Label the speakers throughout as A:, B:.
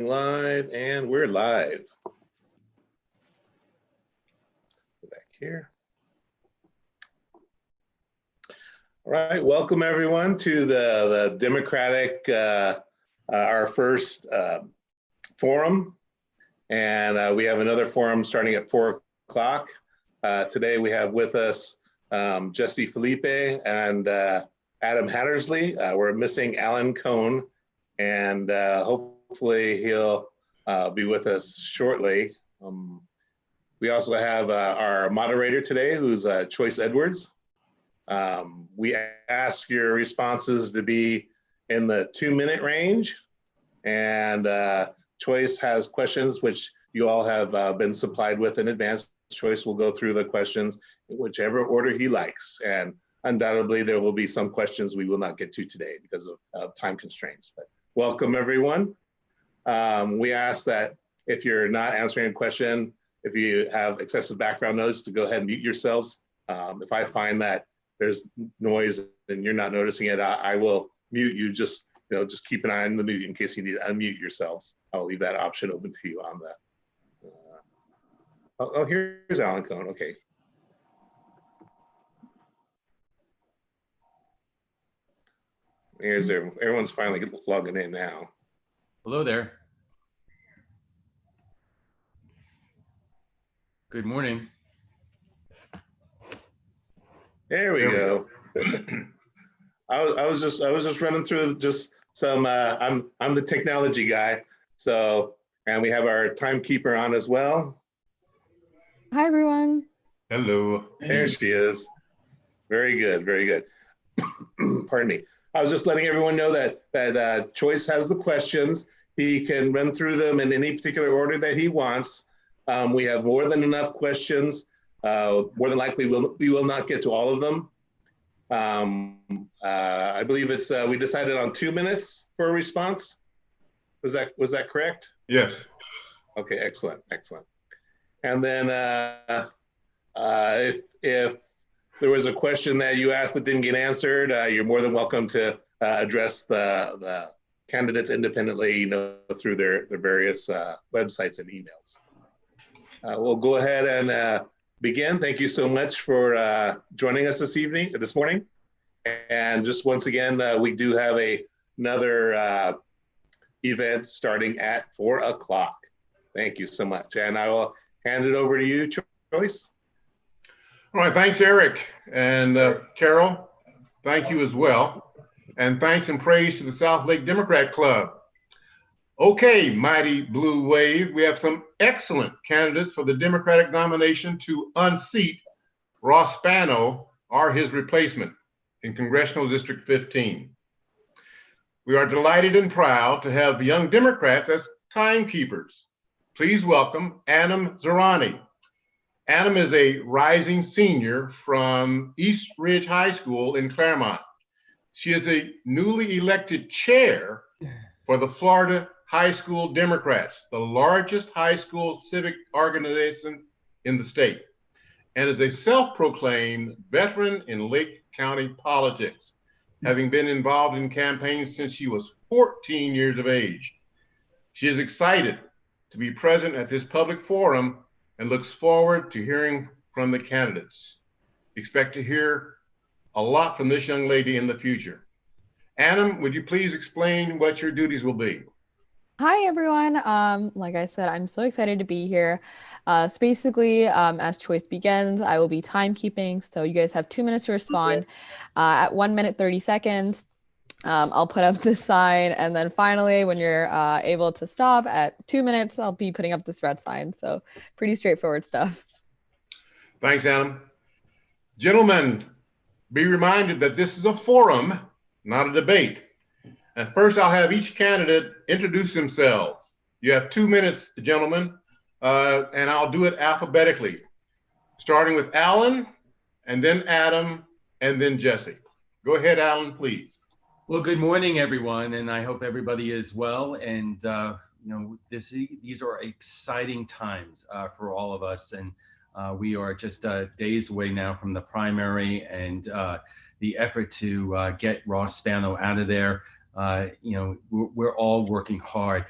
A: Live, and we're live. Go back here. All right, welcome everyone to the Democratic, our first forum. And we have another forum starting at 4 o'clock. Today we have with us Jesse Felipe and Adam Hattersley. We're missing Alan Cohn, and hopefully he'll be with us shortly. We also have our moderator today, who's Choice Edwards. We ask your responses to be in the 2-minute range, and Choice has questions which you all have been supplied with in advance. Choice will go through the questions in whichever order he likes, and undoubtedly there will be some questions we will not get to today because of time constraints. But welcome everyone. We ask that if you're not answering a question, if you have excessive background noise, to go ahead and mute yourselves. If I find that there's noise and you're not noticing it, I will mute you. Just keep an eye on the mute in case you need to unmute yourselves. I'll leave that option open to you on that. Oh, here's Alan Cohn. Okay. Here's everyone's finally logging in now.
B: Hello there. Good morning.
A: There we go. I was just running through just some. I'm the technology guy, so, and we have our timekeeper on as well.
C: Hi everyone.
D: Hello.
A: There she is. Very good, very good. Pardon me. I was just letting everyone know that Choice has the questions. He can run through them in any particular order that he wants. We have more than enough questions. More than likely, we will not get to all of them. I believe it's we decided on 2 minutes for a response. Was that correct?
D: Yes.
A: Okay, excellent, excellent. And then if there was a question that you asked that didn't get answered, you're more than welcome to address the candidates independently, through their various websites and emails. We'll go ahead and begin. Thank you so much for joining us this morning. And just once again, we do have another event starting at 4 o'clock. Thank you so much. And I will hand it over to you, Choice.
D: All right, thanks, Eric. And Carol, thank you as well. And thanks and praise to the South Lake Democrat Club. Okay, mighty blue wave, we have some excellent candidates for the Democratic nomination to unseat Ross Spano or his replacement in Congressional District 15. We are delighted and proud to have young Democrats as timekeepers. Please welcome Adam Zerani. Adam is a rising senior from East Ridge High School in Claremont. She is a newly elected chair for the Florida High School Democrats, the largest high school civic organization in the state, and is a self-proclaimed veteran in Lake County politics, having been involved in campaigns since she was 14 years of age. She is excited to be present at this public forum and looks forward to hearing from the candidates. Expect to hear a lot from this young lady in the future. Adam, would you please explain what your duties will be?
C: Hi everyone. Like I said, I'm so excited to be here. So basically, as Choice begins, I will be timekeeping. So you guys have 2 minutes to respond. At 1 minute, 30 seconds, I'll put up the sign. And then finally, when you're able to stop at 2 minutes, I'll be putting up this red sign. So pretty straightforward stuff.
D: Thanks, Adam. Gentlemen, be reminded that this is a forum, not a debate. And first, I'll have each candidate introduce themselves. You have 2 minutes, gentlemen, and I'll do it alphabetically, starting with Alan, and then Adam, and then Jesse. Go ahead, Alan, please.
B: Well, good morning, everyone, and I hope everybody is well. And these are exciting times for all of us, and we are just days away now from the primary and the effort to get Ross Spano out of there. we're all working hard.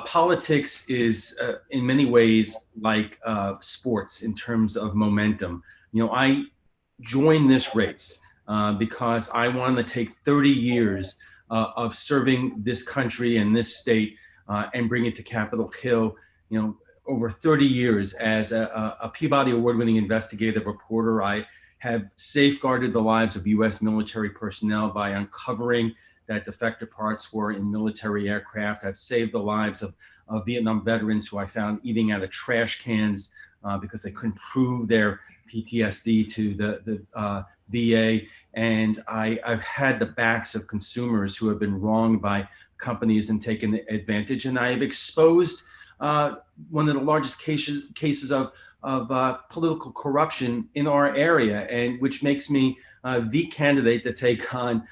B: Politics is in many ways like sports in terms of momentum. I joined this race because I wanted to take 30 years of serving this country and this state and bring it to Capitol Hill. Over 30 years as a Peabody Award-winning investigative reporter, I have safeguarded the lives of U.S. military personnel by uncovering that defective parts were in military aircraft. I've saved the lives of Vietnam veterans who I found eating out of trash cans because they couldn't prove their PTSD to the VA. And I've had the backs of consumers who have been wronged by companies and taken advantage. And I have exposed one of the largest cases of political corruption in our area, and which makes me the candidate to take on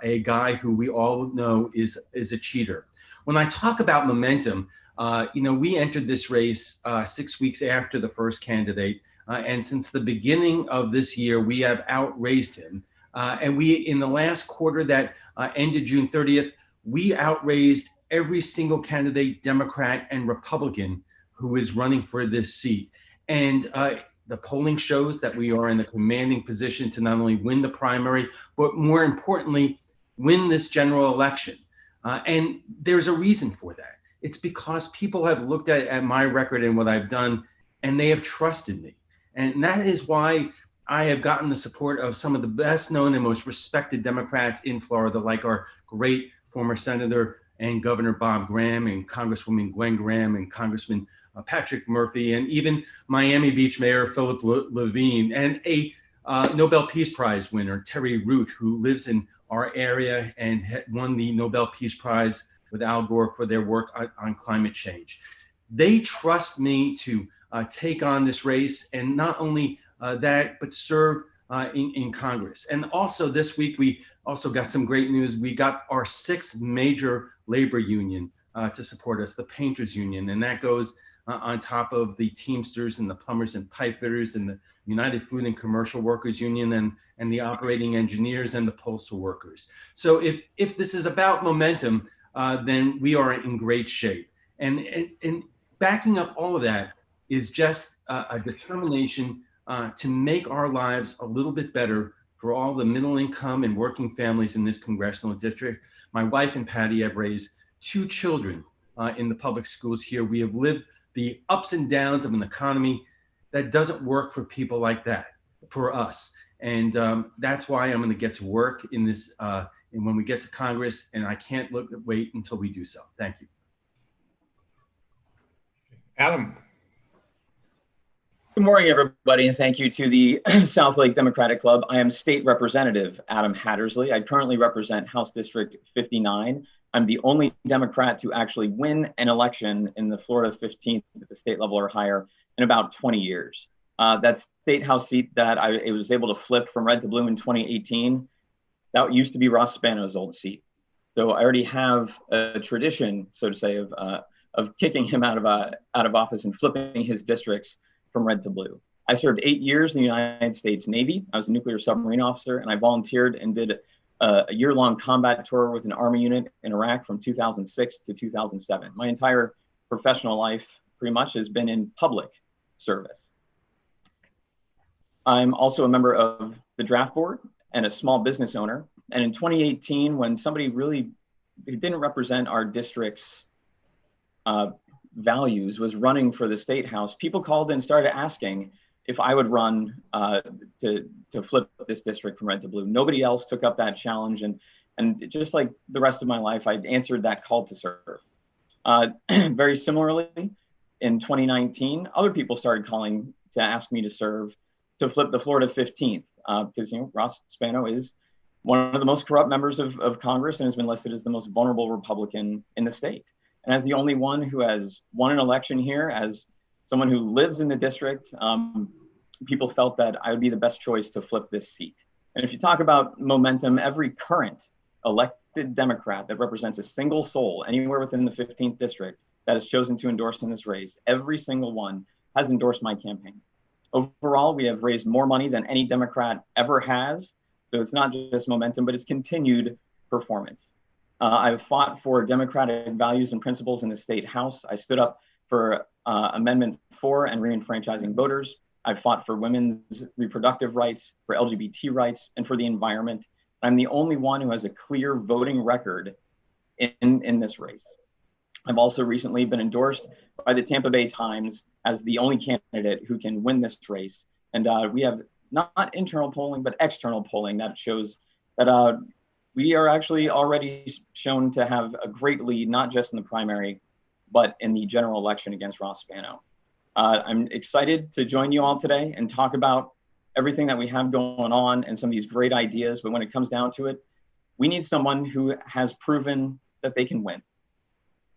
B: a guy who we all know is a cheater. When I talk about momentum, we entered this race 6 weeks after the first candidate, and since the beginning of this year, we have outraised him. And we, in the last quarter that ended June 30th, we outraised every single candidate, Democrat and Republican, who is running for this seat. And the polling shows that we are in a commanding position to not only win the primary, but more importantly, win this general election. And there's a reason for that. It's because people have looked at my record and what I've done, and they have trusted me. And that is why I have gotten the support of some of the best known and most respected Democrats in Florida, like our great former Senator and Governor Bob Graham and Congresswoman Gwen Graham and Congressman Patrick Murphy, and even Miami Beach Mayor Philip Levine, and a Nobel Peace Prize winner, Terry Root, who lives in our area and won the Nobel Peace Prize with Al Gore for their work on climate change. They trust me to take on this race, and not only that, but serve in Congress. And also this week, we also got some great news. We got our 6th major labor union to support us, the Painters Union, and that goes on top of the Teamsters and the Plumbers and Pipefitters and the United Food and Commercial Workers Union and the Operating Engineers and the Postal Workers. So if this is about momentum, then we are in great shape. And backing up all of that is just a determination to make our lives a little bit better for all the middle income and working families in this congressional district. My wife and Patty have raised 2 children in the public schools here. We have lived the ups and downs of an economy that doesn't work for people like that, for us. And that's why I'm going to get to work in this, and when we get to Congress, and I can't wait until we do so. Thank you.
D: Adam.
E: Good morning, everybody, and thank you to the South Lake Democratic Club. I am State Representative Adam Hattersley. I currently represent House District 59. I'm the only Democrat to actually win an election in the Florida 15th at the state level or higher in about 20 years. That state house seat that I was able to flip from red to blue in 2018, that used to be Ross Spano's old seat. So I already have a tradition, so to say, of kicking him out of office and flipping his districts from red to blue. I served 8 years in the United States Navy. I was a nuclear submarine officer, and I volunteered and did a year-long combat tour with an Army unit in Iraq from 2006 to 2007. My entire professional life pretty much has been in public service. I'm also a member of the draft board and a small business owner. And in 2018, when somebody really who didn't represent our district's values was running for the state house, people called and started asking if I would run to flip this district from red to blue. Nobody else took up that challenge, and just like the rest of my life, I answered that call to serve. Very similarly, in 2019, other people started calling to ask me to serve to flip the Florida 15th, because Ross Spano is one of the most corrupt members of Congress and has been listed as the most vulnerable Republican in the state. And as the only one who has won an election here, as someone who lives in the district, people felt that I would be the best choice to flip this seat. And if you talk about momentum, every current elected Democrat that represents a single soul anywhere within the 15th district that has chosen to endorse in this race, every single one has endorsed my campaign. Overall, we have raised more money than any Democrat ever has. So it's not just momentum, but it's continued performance. I've fought for democratic values and principles in the state house. I stood up for Amendment 4 and reenfranchising voters. I've fought for women's reproductive rights, for LGBT rights, and for the environment. I'm the only one who has a clear voting record in this race. I've also recently been endorsed by the Tampa Bay Times as the only candidate who can win this race. And we have not internal polling, but external polling that shows that we are actually already shown to have a great lead, not just in the primary, but in the general election against Ross Spano. I'm excited to join you all today and talk about everything that we have going on and some of these great ideas. But when it comes down to it, we need someone who has proven that they can win.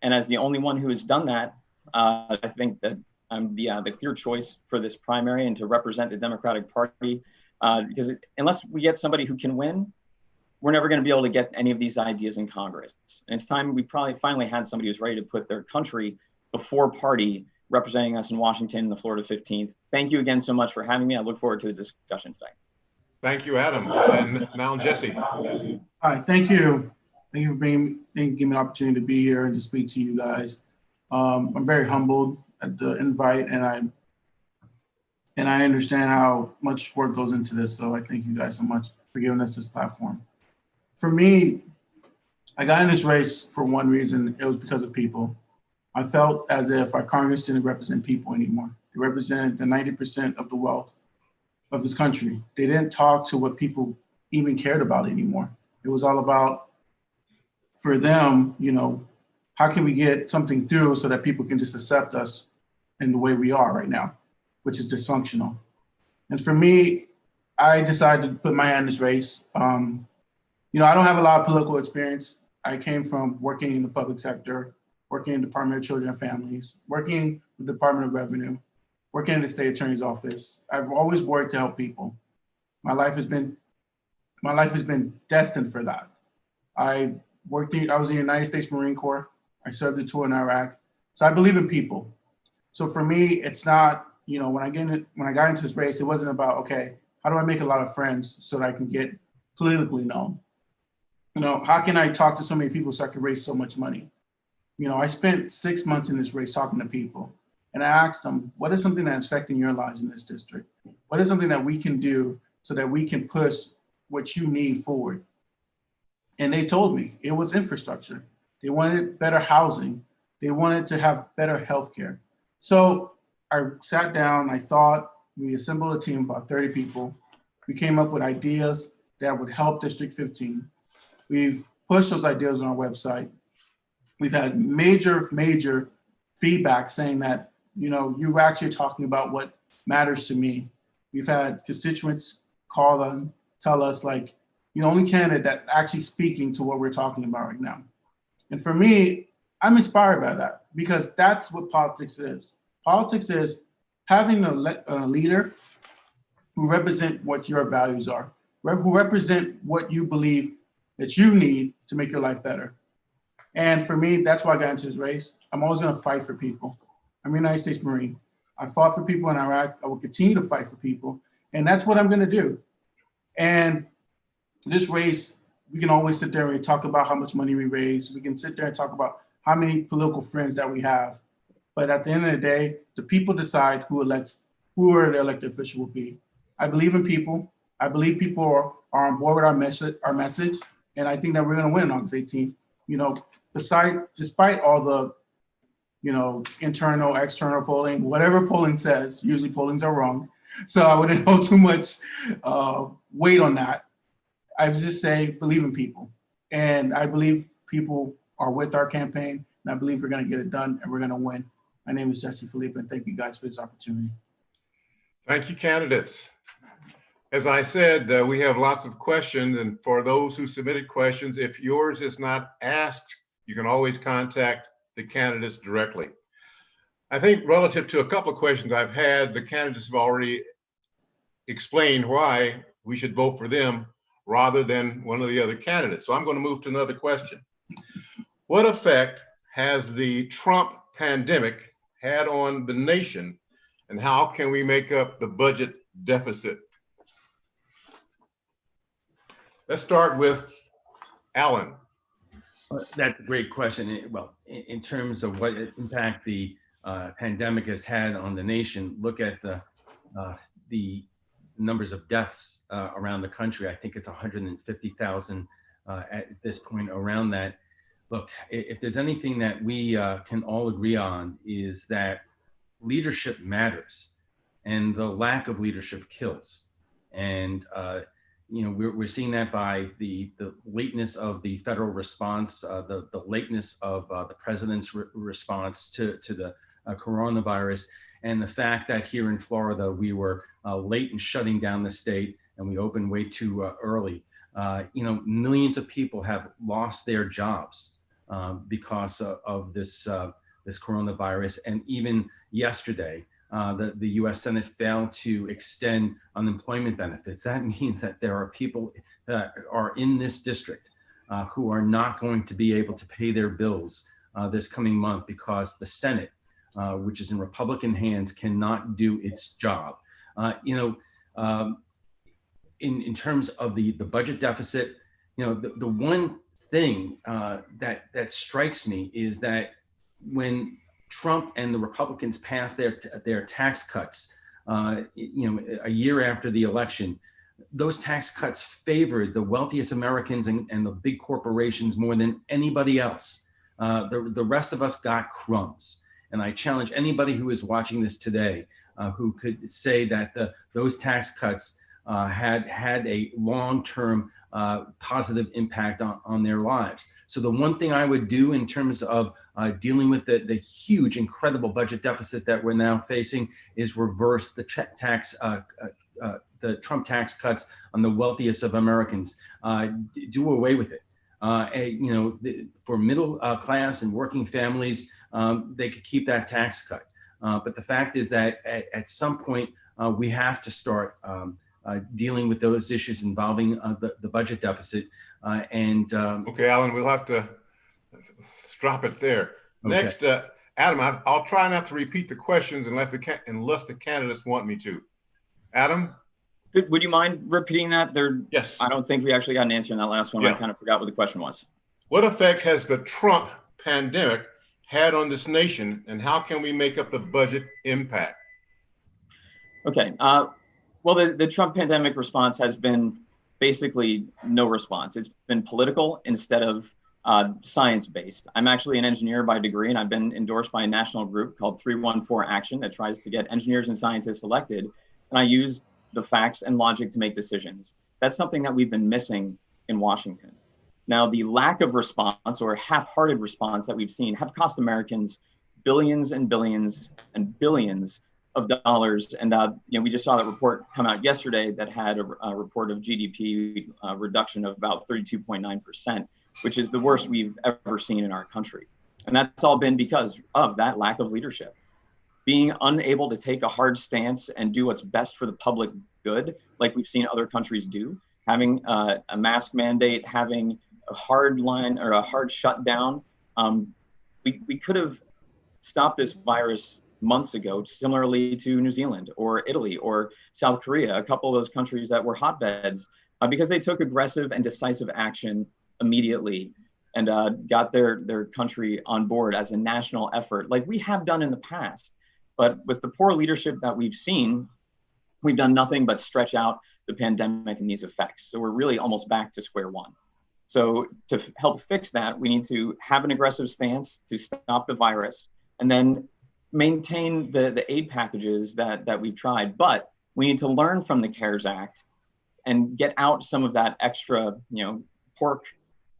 E: And as the only one who has done that, I think that I'm the clear choice for this primary and to represent the Democratic Party. Because unless we get somebody who can win, we're never going to be able to get any of these ideas in Congress. And it's time we probably finally had somebody who's ready to put their country before party, representing us in Washington in the Florida 15th. Thank you again so much for having me. I look forward to the discussion today.
D: Thank you, Adam. And now Jesse.
F: Hi, thank you. Thank you for giving me an opportunity to be here and to speak to you guys. I'm very humbled at the invite, and I understand how much work goes into this. So I thank you guys so much for giving us this platform. For me, I got in this race for one reason. It was because of people. I felt as if our Congress didn't represent people anymore. They represented the 90% of the wealth of this country. They didn't talk to what people even cared about anymore. It was all about, for them, you know, how can we get something through so that people can just accept us in the way we are right now, which is dysfunctional. And for me, I decided to put my hand in this race. You know, I don't have a lot of political experience. I came from working in the public sector, working in the Department of Children and Families, working with the Department of Revenue, working in the state attorney's office. I've always worked to help people. My life has been destined for that. I was in the United States Marine Corps. I served a tour in Iraq. So I believe in people. So for me, it's not, you know, when I got into this race, it wasn't about, okay, how do I make a lot of friends so that I can get politically known? You know, how can I talk to so many people so I can raise so much money? You know, I spent 6 months in this race talking to people, and I asked them, what is something that's affecting your lives in this district? What is something that we can do so that we can push what you need forward? And they told me it was infrastructure. They wanted better housing. They wanted to have better healthcare. So I sat down, I thought, we assembled a team of about 30 people. We came up with ideas that would help District 15. We've pushed those ideas on our website. We've had major feedback saying that, you know, you're actually talking about what matters to me. We've had constituents call and tell us, like, you're the only candidate that actually speaking to what we're talking about right now. And for me, I'm inspired by that, because that's what politics is. Politics is having a leader who represent what your values are, who represent what you believe that you need to make your life better. And for me, that's why I got into this race. I'm always going to fight for people. I'm a United States Marine. I fought for people in Iraq. I will continue to fight for people. And that's what I'm going to do. And this race, we can always sit there and talk about how much money we raise. We can sit there and talk about how many political friends that we have. But at the end of the day, the people decide who the elected official will be. I believe in people. I believe people are on board with our message. And I think that we're going to win on August 18th. You know, despite all the, you know, internal, external polling, whatever polling says, usually pollings are wrong. So I wouldn't hold too much weight on that. I would just say, believe in people. And I believe people are with our campaign, and I believe we're going to get it done and we're going to win. My name is Jesse Philippe, and thank you guys for this opportunity.
D: Thank you, candidates. As I said, we have lots of questions, and for those who submitted questions, if yours is not asked, you can always contact the candidates directly. I think relative to a couple of questions I've had, the candidates have already explained why we should vote for them rather than one of the other candidates. So I'm going to move to another question. What effect has the Trump pandemic had on the nation, and how can we make up the budget deficit? Let's start with Alan.
B: That's a great question. Well, in terms of what impact the pandemic has had on the nation, look at the numbers of deaths around the country. I think it's 150,000 at this point around that. Look, if there's anything that we can all agree on is that leadership matters, and the lack of leadership kills. And we're seeing that by the lateness of the federal response, the lateness of the president's response to the coronavirus, and the fact that here in Florida we were late in shutting down the state and we opened way too early. Millions of people have lost their jobs because of this coronavirus, and even yesterday, the U.S. Senate failed to extend unemployment benefits. That means that there are people that are in this district who are not going to be able to pay their bills this coming month because the Senate, which is in Republican hands, cannot do its job. In terms of the budget deficit, the one thing that strikes me is that when Trump and the Republicans passed their tax cuts, a year after the election, those tax cuts favored the wealthiest Americans and the big corporations more than anybody else. The rest of us got crumbs. And I challenge anybody who is watching this today who could say that those tax cuts had a long-term positive impact on their lives. So the one thing I would do in terms of dealing with the huge, incredible budget deficit that we're now facing is reverse the Trump tax cuts on the wealthiest of Americans. Do away with it. For middle class and working families, they could keep that tax cut. But the fact is that at some point we have to start dealing with those issues involving the budget deficit.
D: Okay, Alan, we'll have to drop it there.
B: Okay.
D: Next, Adam, I'll try not to repeat the questions unless the candidates want me to. Adam?
E: Would you mind repeating that?
D: Yes.
E: I don't think we actually got an answer on that last one. Yeah. I kind of forgot what the question was.
D: What effect has the Trump pandemic had on this nation, and how can we make up the budget impact?
E: Okay. Well, the Trump pandemic response has been basically no response. It's been political instead of science-based. I'm actually an engineer by degree, and I've been endorsed by a national group called 314 Action that tries to get engineers and scientists elected. And I use the facts and logic to make decisions. That's something that we've been missing in Washington. Now, the lack of response or half-hearted response that we've seen have cost Americans billions and billions and billions of dollars. And we just saw that report come out yesterday that had a report of GDP reduction of about 32.9%, which is the worst we've ever seen in our country. And that's all been because of that lack of leadership. Being unable to take a hard stance and do what's best for the public good, like we've seen other countries do, having a mask mandate, having a hard line or a hard shutdown. We could have stopped this virus months ago, similarly to New Zealand or Italy or South Korea, a couple of those countries that were hotbeds, because they took aggressive and decisive action immediately and got their country on board as a national effort, like we have done in the past. But with the poor leadership that we've seen, we've done nothing but stretch out the pandemic and these effects. So we're really almost back to square one. So to help fix that, we need to have an aggressive stance to stop the virus and then maintain the aid packages that we've tried. But we need to learn from the CARES Act and get out some of that extra, pork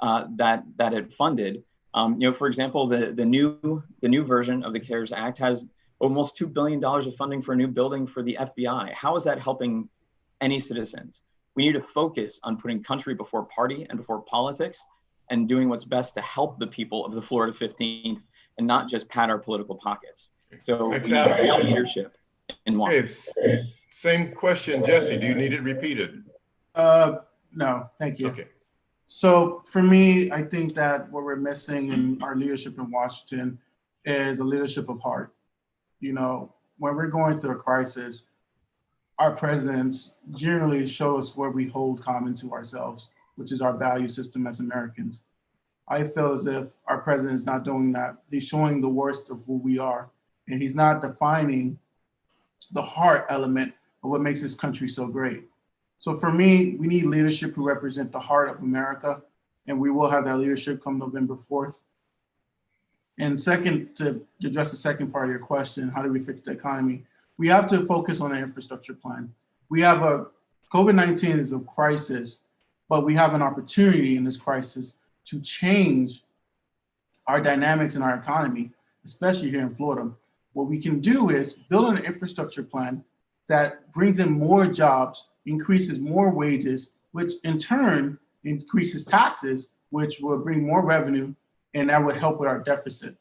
E: that it funded. For example, the new version of the CARES Act has almost $2 billion of funding for a new building for the FBI. How is that helping any citizens? We need to focus on putting country before party and before politics and doing what's best to help the people of the Florida 15th and not just pad our political pockets. So we need real leadership in Washington.
D: Okay. Same question, Jesse. Do you need it repeated?
F: No, thank you.
D: Okay.
F: So for me, I think that what we're missing in our leadership in Washington is a leadership of heart. When we're going through a crisis, our presidents generally show us where we hold common to ourselves, which is our value system as Americans. I feel as if our president is not doing that. He's showing the worst of who we are, and he's not defining the heart element of what makes this country so great. So for me, we need leadership who represent the heart of America, and we will have that leadership come November 4th. And second, to address the second part of your question, how do we fix the economy? We have to focus on an infrastructure plan. We have COVID-19 is a crisis, but we have an opportunity in this crisis to change our dynamics in our economy, especially here in Florida. What we can do is build an infrastructure plan that brings in more jobs, increases more wages, which in turn increases taxes, which will bring more revenue, and that would help with our deficit.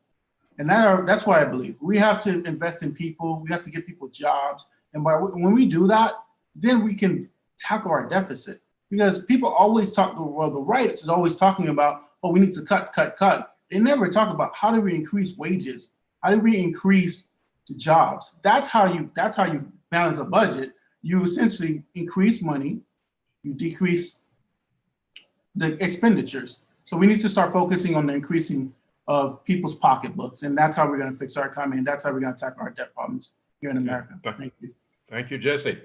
F: And that's what I believe. We have to invest in people. We have to give people jobs. And when we do that, then we can tackle our deficit. Because people always talk, well, the right is always talking about, oh, we need to cut. They never talk about how do we increase wages? How do we increase jobs? That's how you balance a budget. You essentially increase money, you decrease the expenditures. So we need to start focusing on the increasing of people's pocketbooks, and that's how we're going to fix our economy, and that's how we're going to tackle our debt problems here in America. Thank you.
D: Thank you, Jesse.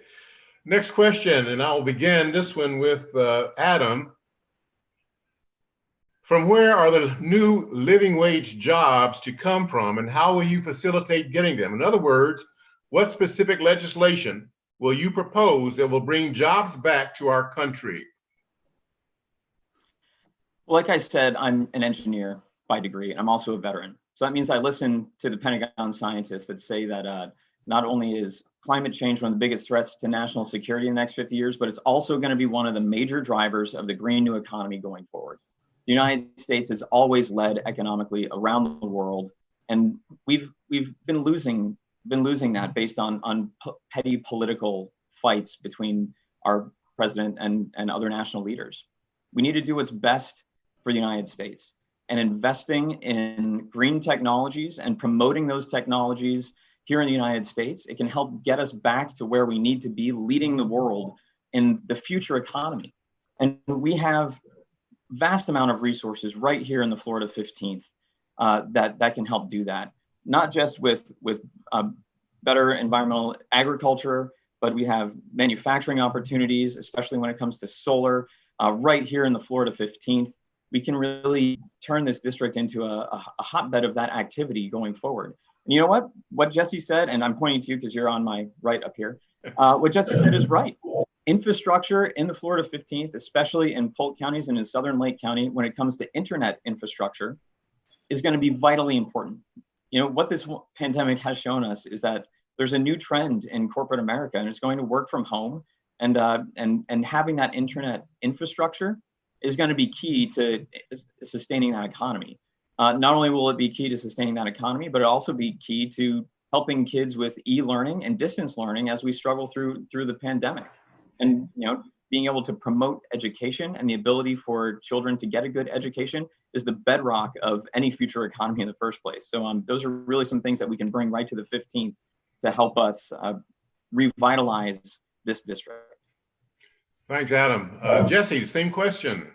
D: Next question, and I'll begin this one with Adam. From where are the new living wage jobs to come from, and how will you facilitate getting them? In other words, what specific legislation will you propose that will bring jobs back to our country?
E: Well, like I said, I'm an engineer by degree, and I'm also a veteran. So that means I listen to the Pentagon scientists that say that not only is climate change one of the biggest threats to national security in the next 50 years, but it's also going to be one of the major drivers of the green new economy going forward. The United States has always led economically around the world, and we've been losing that based on petty political fights between our president and other national leaders. We need to do what's best for the United States, and investing in green technologies and promoting those technologies here in the United States, it can help get us back to where we need to be, leading the world in the future economy. And we have vast amount of resources right here in the Florida 15th that can help do that. Not just with better environmental agriculture, but we have manufacturing opportunities, especially when it comes to solar, right here in the Florida 15th. We can really turn this district into a hotbed of that activity going forward. And you know what Jesse said, and I'm pointing to you because you're on my right up here. What Jesse said is right. Infrastructure in the Florida 15th, especially in Polk counties and in Southern Lake County, when it comes to internet infrastructure, is going to be vitally important. You know, what this pandemic has shown us is that there's a new trend in corporate America, and it's going to work from home, and having that internet infrastructure is going to be key to sustaining that economy. Not only will it be key to sustaining that economy, but it'll also be key to helping kids with e-learning and distance learning as we struggle through the pandemic. And being able to promote education and the ability for children to get a good education is the bedrock of any future economy in the first place. So those are really some things that we can bring right to the 15th to help us revitalize this district.
D: Thanks, Adam. Jesse, same question.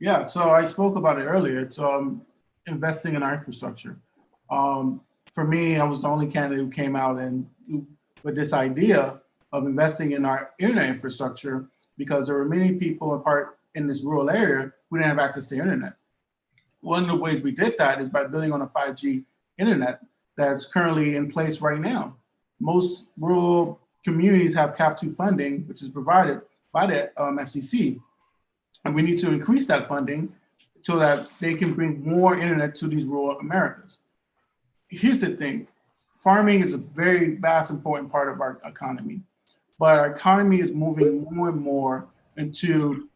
F: Yeah, so I spoke about it earlier. It's investing in our infrastructure. For me, I was the only candidate who came out and with this idea of investing in our internet infrastructure, because there were many people in this rural area who didn't have access to internet. One of the ways we did that is by building on a 5G internet that's currently in place right now. Most rural communities have CAF2 funding, which is provided by the FCC. And we need to increase that funding so that they can bring more internet to these rural Americas. Here's the thing, farming is a very vast, important part of our economy, but our economy is moving more and more into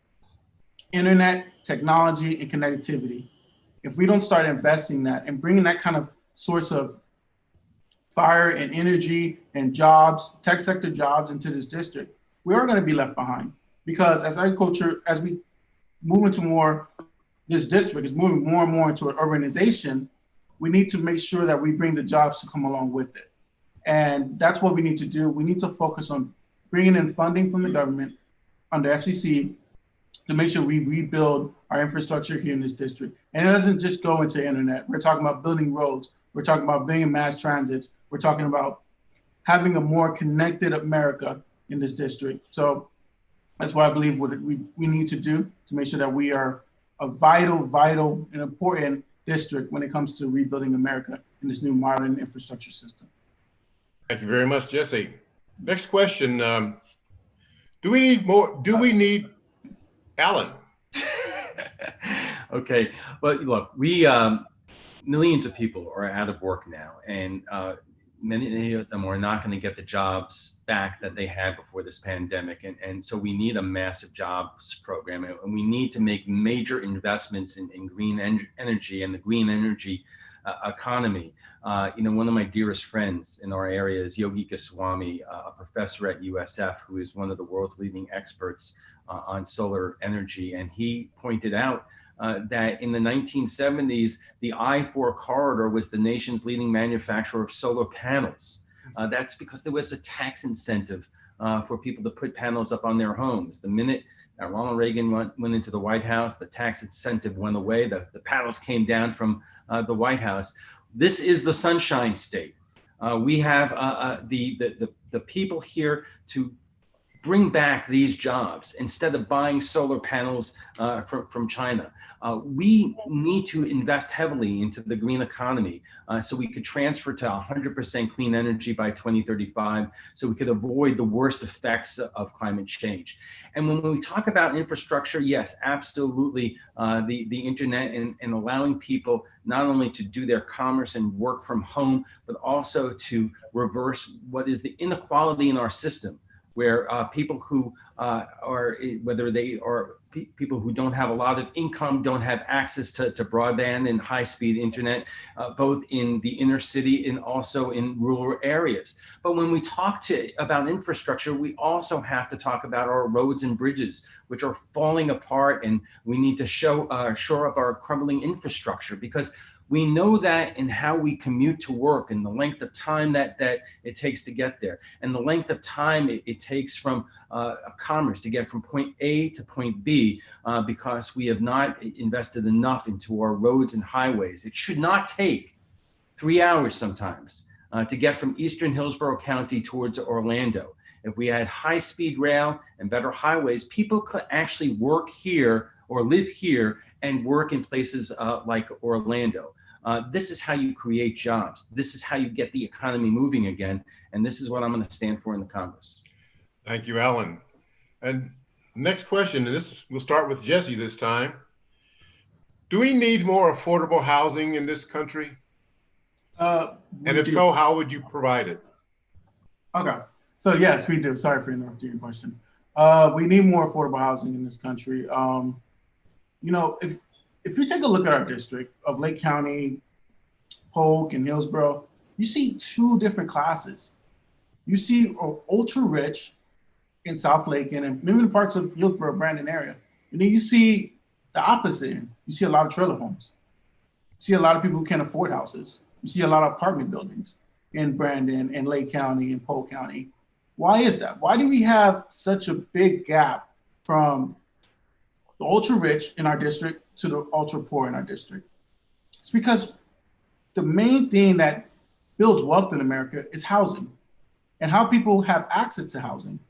F: internet, technology, and connectivity. If we don't start investing that and bringing that kind of source of fire and energy and jobs, tech sector jobs into this district, we are going to be left behind. Because as agriculture, as we move into more, this district is moving more and more into an urbanization, we need to make sure that we bring the jobs to come along with it. And that's what we need to do. We need to focus on bringing in funding from the government under FCC to make sure we rebuild our infrastructure here in this district. And it doesn't just go into internet. We're talking about building roads. We're talking about building mass transits. We're talking about having a more connected America in this district. So that's what I believe what we need to do to make sure that we are a vital and important district when it comes to rebuilding America in this new modern infrastructure system.
D: Thank you very much, Jesse. Next question. Do we need more? Do we need Alan?
B: Okay. Well, look, we millions of people are out of work now, and many of them are not going to get the jobs back that they had before this pandemic. And so we need a massive jobs program, and we need to make major investments in green energy and the green energy economy. One of my dearest friends in our area is Yogi Goswami, a professor at USF, who is one of the world's leading experts on solar energy. And he pointed out that in the 1970s, the I-4 corridor was the nation's leading manufacturer of solar panels. That's because there was a tax incentive for people to put panels up on their homes. The minute Ronald Reagan went into the White House, the tax incentive went away. The panels came down from the White House. This is the Sunshine State. We have the people here to bring back these jobs instead of buying solar panels from China. We need to invest heavily into the green economy so we could transfer to 100% clean energy by 2035, so we could avoid the worst effects of climate change. And when we talk about infrastructure, yes, absolutely, the internet and allowing people not only to do their commerce and work from home, but also to reverse what is the inequality in our system, where people who whether they are people who don't have a lot of income, don't have access to broadband and high-speed internet, both in the inner city and also in rural areas. But when we talk about infrastructure, we also have to talk about our roads and bridges, which are falling apart, and we need to shore up our crumbling infrastructure, because we know that in how we commute to work and the length of time that it takes to get there, and the length of time it takes from commerce to get from point A to point B, because we have not invested enough into our roads and highways. It should not take 3 hours sometimes to get from Eastern Hillsborough County towards Orlando. If we had high-speed rail and better highways, people could actually work here or live here and work in places like Orlando. This is how you create jobs. This is how you get the economy moving again. And this is what I'm going to stand for in the Congress.
D: Thank you, Alan. And next question, and we'll start with Jesse this time. Do we need more affordable housing in this country? And if so, how would you provide it?
F: Okay. So yes, we do. Sorry for interrupting your question. We need more affordable housing in this country. If you take a look at our district of Lake County, Polk, and Hillsborough, you see two different classes. You see ultra rich in South Lake and maybe in parts of Hillsborough, Brandon area. And then you see the opposite. You see a lot of trailer homes. You see a lot of people who can't afford houses. You see a lot of apartment buildings in Brandon and Lake County and Polk County. Why is that? Why do we have such a big gap from the ultra rich in our district to the ultra poor in our district? It's because the main thing that builds wealth in America is housing and how people have access to housing.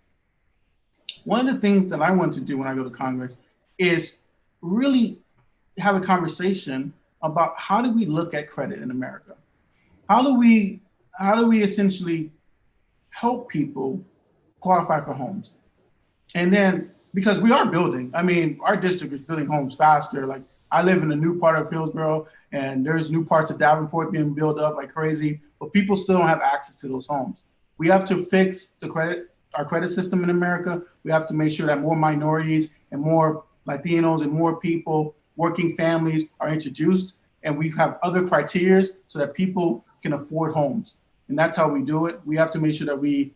F: One of the things that I want to do when I go to Congress is really have a conversation about how do we look at credit in America? How do we essentially help people qualify for homes? And then, because we are building, our district is building homes faster. Like, I live in a new part of Hillsborough, and there's new parts of Davenport being built up like crazy, but people still don't have access to those homes. We have to fix our credit system in America. We have to make sure that more minorities and more Latinos and more people, working families, are introduced, and we have other criteria so that people can afford homes. And that's how we do it. We have to make sure that we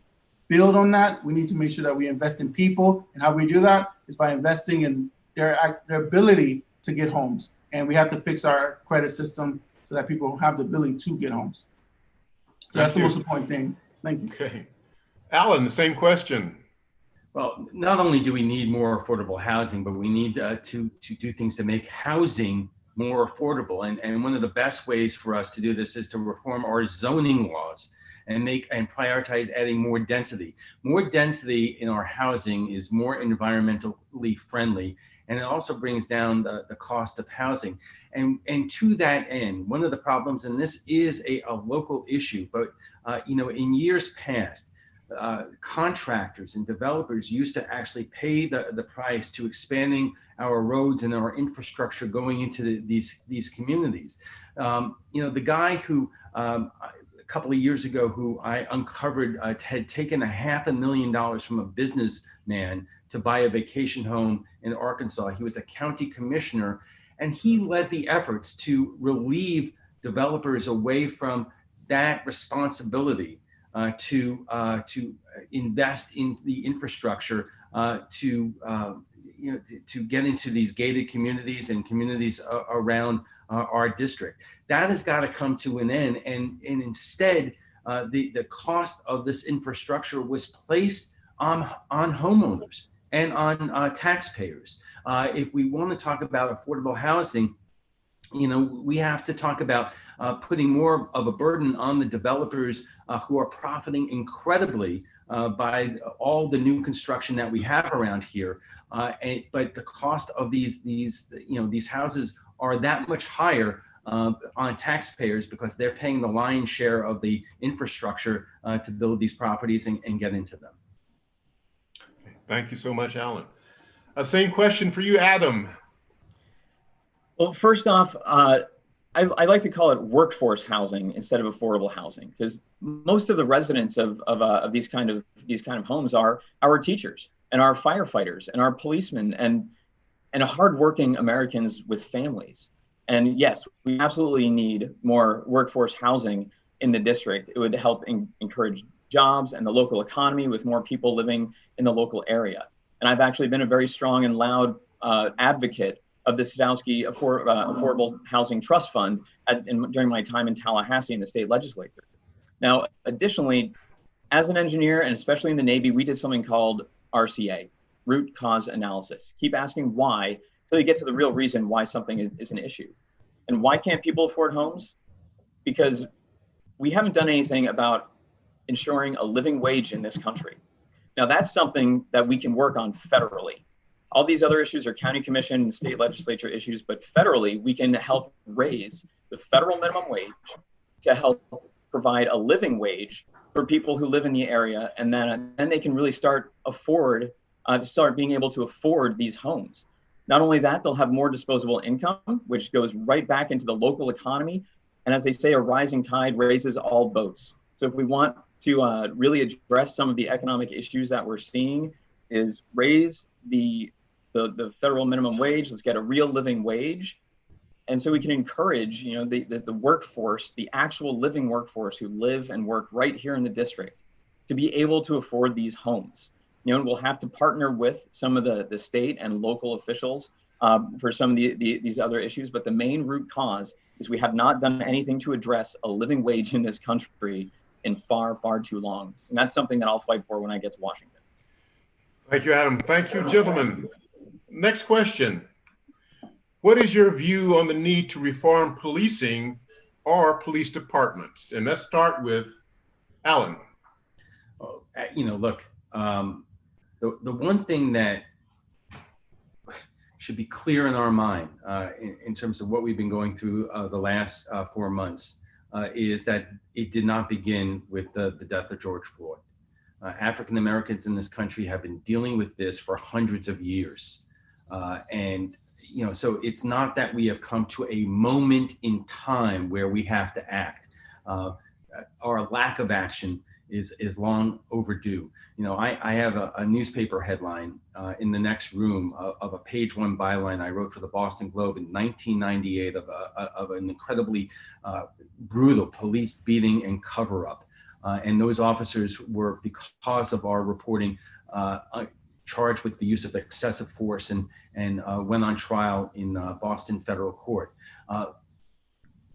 F: build on that. We need to make sure that we invest in people. And how we do that is by investing in their ability to get homes. And we have to fix our credit system so that people have the ability to get homes. So that's the most important thing. Thank you.
D: Okay. Alan, the same question.
B: Well, not only do we need more affordable housing, but we need to do things to make housing more affordable. And one of the best ways for us to do this is to reform our zoning laws and prioritize adding more density. More density in our housing is more environmentally friendly, and it also brings down the cost of housing. And to that end, one of the problems, and this is a local issue, but in years past, contractors and developers used to actually pay the price to expanding our roads and our infrastructure going into these communities. The guy who a couple of years ago who I uncovered had taken $500,000 from a businessman to buy a vacation home in Arkansas. He was a county commissioner, and he led the efforts to relieve developers away from that responsibility to invest in the infrastructure to get into these gated communities and communities around our district. That has got to come to an end, and instead the cost of this infrastructure was placed on homeowners and on taxpayers. If we want to talk about affordable housing, we have to talk about putting more of a burden on the developers who are profiting incredibly by all the new construction that we have around here. But the cost of these houses are that much higher on taxpayers because they're paying the lion's share of the infrastructure to build these properties and get into them.
D: Thank you so much, Alan. Same question for you, Adam.
E: Well, first off, I like to call it workforce housing instead of affordable housing, because most of the residents of these kind of homes are our teachers and our firefighters and our policemen and hardworking Americans with families. And yes, we absolutely need more workforce housing in the district. It would help encourage jobs and the local economy with more people living in the local area. And I've actually been a very strong and loud advocate of the Sadowski Affordable Housing Trust Fund during my time in Tallahassee in the state legislature. Now, additionally, as an engineer, and especially in the Navy, we did something called RCA, root cause analysis. Keep asking why until you get to the real reason why something is an issue. And why can't people afford homes? Because we haven't done anything about ensuring a living wage in this country. Now, that's something that we can work on federally. All these other issues are county commission and state legislature issues, but federally, we can help raise the federal minimum wage to help provide a living wage for people who live in the area, and then they can really start being able to afford these homes. Not only that, they'll have more disposable income, which goes right back into the local economy. And as they say, a rising tide raises all boats. So if we want to really address some of the economic issues that we're seeing, is raise the federal minimum wage. Let's get a real living wage. And so we can encourage, the workforce, the actual living workforce who live and work right here in the district to be able to afford these homes. And we'll have to partner with some of the state and local officials for some of these other issues. But the main root cause is we have not done anything to address a living wage in this country in far, far too long. And that's something that I'll fight for when I get to Washington.
D: Thank you, Adam. Thank you, gentlemen. Next question. What is your view on the need to reform policing or police departments? And let's start with Alan.
B: Look, the one thing that should be clear in our mind in terms of what we've been going through the last 4 months is that it did not begin with the death of George Floyd. African Americans in this country have been dealing with this for hundreds of years. So it's not that we have come to a moment in time where we have to act. Our lack of action is long overdue. I have a newspaper headline in the next room of a page 1 byline I wrote for the Boston Globe in 1998 of an incredibly brutal police beating and cover-up. And those officers were, because of our reporting, charged with the use of excessive force and went on trial in Boston federal court.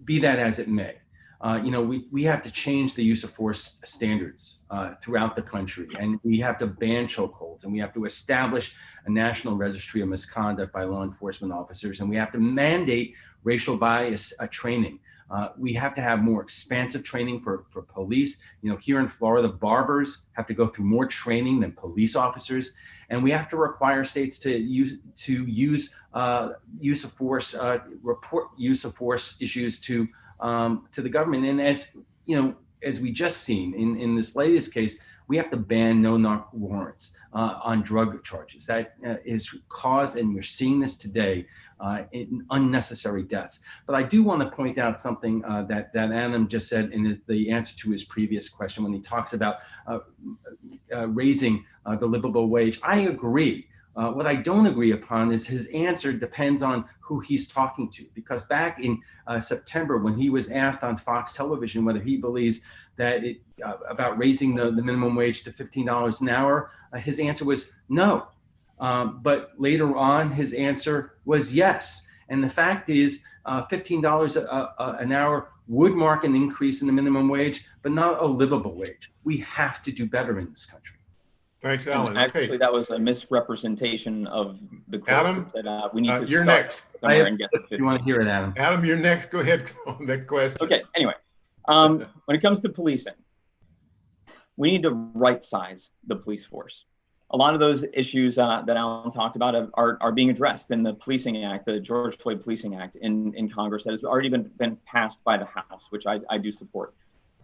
B: Be that as it may, we have to change the use of force standards throughout the country, and we have to ban chokeholds, and we have to establish a national registry of misconduct by law enforcement officers, and we have to mandate racial bias training. We have to have more expansive training for police. Here in Florida, barbers have to go through more training than police officers, and we have to require states to use use of force, report use of force issues to the government. And as we just seen in this latest case, we have to ban no-knock warrants on drug charges. That is caused, and we're seeing this today, in unnecessary deaths. But I do want to point out something that Adam just said in the answer to his previous question when he talks about raising the livable wage. I agree. What I don't agree upon is his answer depends on who he's talking to, because back in September, when he was asked on Fox Television whether he believes that about raising the minimum wage to $15 an hour, his answer was no. But later on, his answer was yes. And the fact is, $15 an hour would mark an increase in the minimum wage, but not a livable wage. We have to do better in this country.
D: Thanks, Alan.
E: Actually, that was a misrepresentation of the quote.
D: Adam,
E: that we need to
D: you're
E: start
D: next.
E: somewhere and get the 50.
B: You want to hear it, Adam?
D: Adam, you're next. Go ahead on that question.
E: Okay, anyway, when it comes to policing, we need to right size the police force. A lot of those issues that Alan talked about are being addressed in the Policing Act, the George Floyd Policing Act in Congress that has already been passed by the House, which I do support.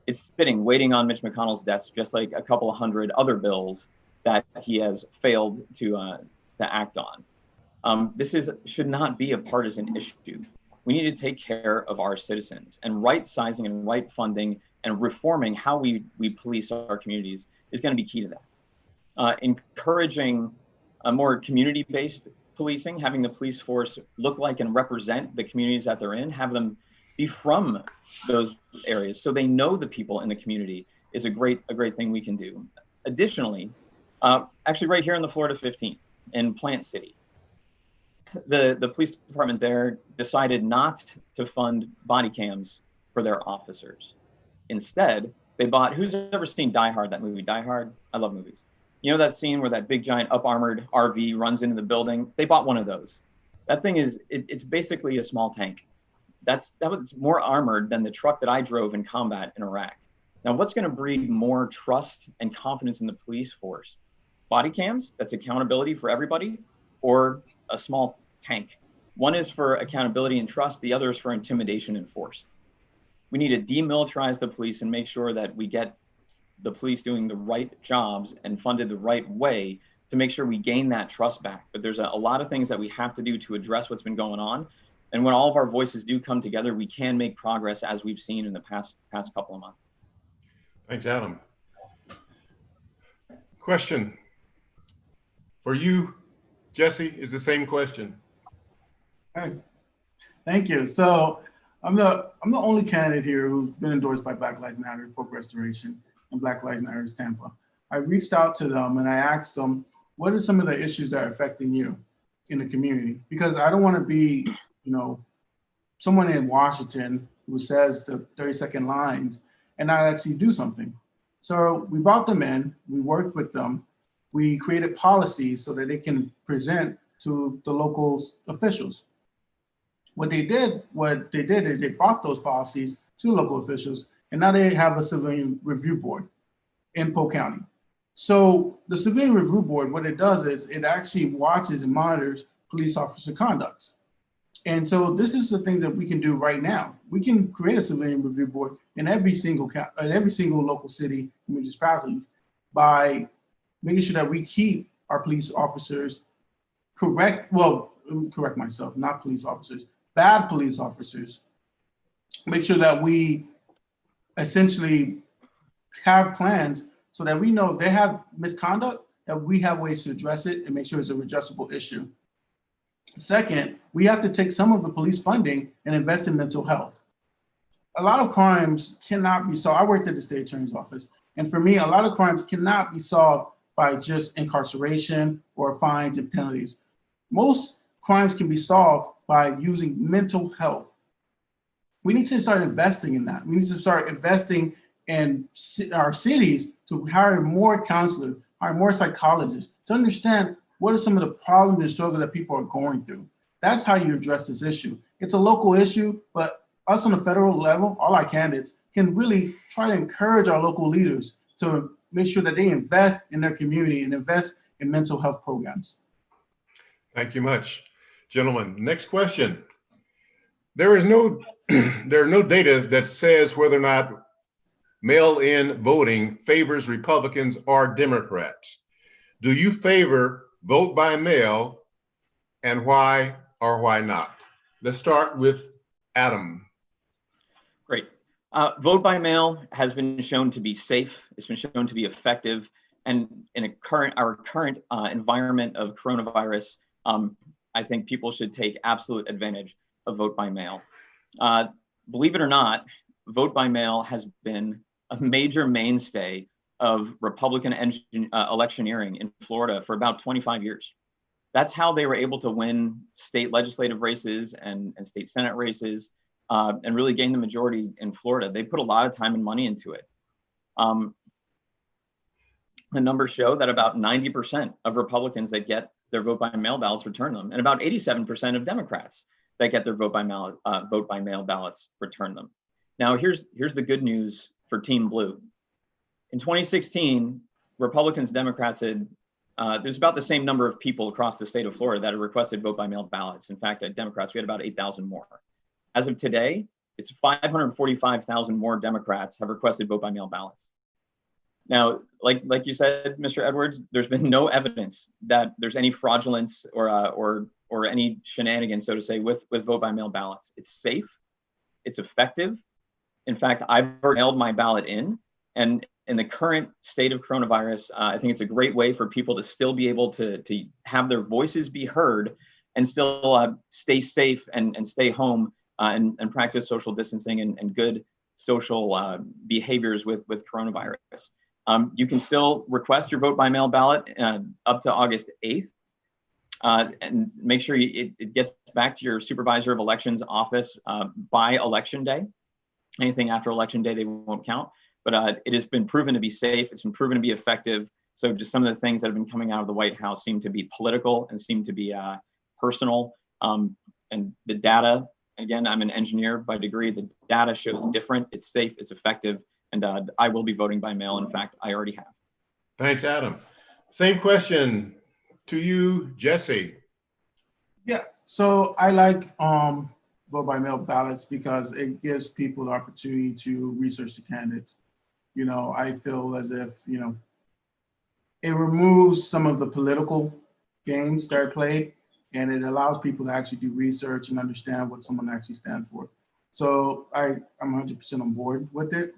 E: It's fitting, waiting on Mitch McConnell's desk, just like a couple of hundred other bills that he has failed to act on. This should not be a partisan issue. We need to take care of our citizens, and right sizing and right funding and reforming how we police our communities is going to be key to that. Encouraging a more community-based policing, having the police force look like and represent the communities that they're in, have them be from those areas so they know the people in the community is a great thing we can do. Additionally, actually right here in the Florida 15 in Plant City, the police department there decided not to fund body cams for their officers. Instead, they bought, who's ever seen Die Hard, that movie, Die Hard? I love movies. You know that scene where that big giant up-armored RV runs into the building? They bought one of those. That thing it's basically a small tank. That was more armored than the truck that I drove in combat in Iraq. Now, what's going to breed more trust and confidence in the police force? Body cams, that's accountability for everybody, or a small tank? One is for accountability and trust, the other is for intimidation and force. We need to demilitarize the police and make sure that we get the police doing the right jobs and funded the right way to make sure we gain that trust back. But there's a lot of things that we have to do to address what's been going on. And when all of our voices do come together, we can make progress, as we've seen in the past couple of months.
D: Thanks, Adam. Question for you, Jesse, is the same question.
F: Hey, thank you. So I'm the only candidate here who's been endorsed by Black Lives Matter, Folk Restoration, and Black Lives Matter Tampa. I reached out to them and I asked them, what are some of the issues that are affecting you in the community? Because I don't want to be, someone in Washington who says the 30-second lines and not actually do something. So we brought them in, we worked with them, we created policies so that they can present to the local officials. What they did is they brought those policies to local officials, and now they have a civilian review board in Polk County. So the civilian review board, what it does is it actually watches and monitors police officer conducts. And so this is the things that we can do right now. We can create a civilian review board in every single local city and municipality by making sure that we keep our police officers correct myself, not police officers, bad police officers. Make sure that we essentially have plans so that we know if they have misconduct, that we have ways to address it and make sure it's a redressable issue. Second, we have to take some of the police funding and invest in mental health. A lot of crimes cannot be solved. I worked at the state attorney's office, and for me, a lot of crimes cannot be solved by just incarceration or fines and penalties. Most crimes can be solved by using mental health. we need to start investing in that. We need to start investing in our cities to hire more counselors, hire more psychologists to understand what are some of the problems and struggles that people are going through. That's how you address this issue. It's a local issue, but us on the federal level, all our candidates can really try to encourage our local leaders to make sure that they invest in their community and invest in mental health programs.
D: Thank you much, gentlemen. Next question. There are no data that says whether or not mail-in voting favors Republicans or Democrats. Do you favor vote by mail, and why or why not? Let's start with Adam.
E: Great. Vote by mail has been shown to be safe. It's been shown to be effective. And in our current environment of coronavirus, I think people should take absolute advantage of vote by mail. Believe it or not, vote by mail has been a major mainstay of Republican electioneering in Florida for about 25 years. That's how they were able to win state legislative races and state Senate races and really gain the majority in Florida. They put a lot of time and money into it. The numbers show that about 90% of Republicans that get their vote by mail ballots return them, and about 87% of Democrats that get their vote by mail ballots return them. Now, here's the good news for Team Blue. In 2016, Republicans, Democrats had there's about the same number of people across the state of Florida that had requested vote by mail ballots. In fact, at Democrats, we had about 8,000 more. As of today, it's 545,000 more Democrats have requested vote by mail ballots. Now, like you said, Mr. Edwards, there's been no evidence that there's any fraudulence or any shenanigans, so to say, with vote by mail ballots. It's safe, it's effective. In fact, I've already mailed my ballot in, and in the current state of coronavirus, I think it's a great way for people to still be able to have their voices be heard and still stay safe and stay home and practice social distancing and good social behaviors with coronavirus. You can still request your vote by mail ballot up to August 8th and make sure it gets back to your supervisor of elections office by election day. Anything after election day, they won't count. But it has been proven to be safe. It's been proven to be effective. So just some of the things that have been coming out of the White House seem to be political and seem to be personal. And the data, again, I'm an engineer by degree. The data shows different. It's safe, it's effective, and I will be voting by mail. In fact, I already have.
D: Thanks, Adam. Same question to you, Jesse.
F: Yeah, so I like vote by mail ballots because it gives people the opportunity to research the candidates. You know, I feel as if, you know, it removes some of the political games that are played, and it allows people to actually do research and understand what someone actually stands for. So I'm 100% on board with it.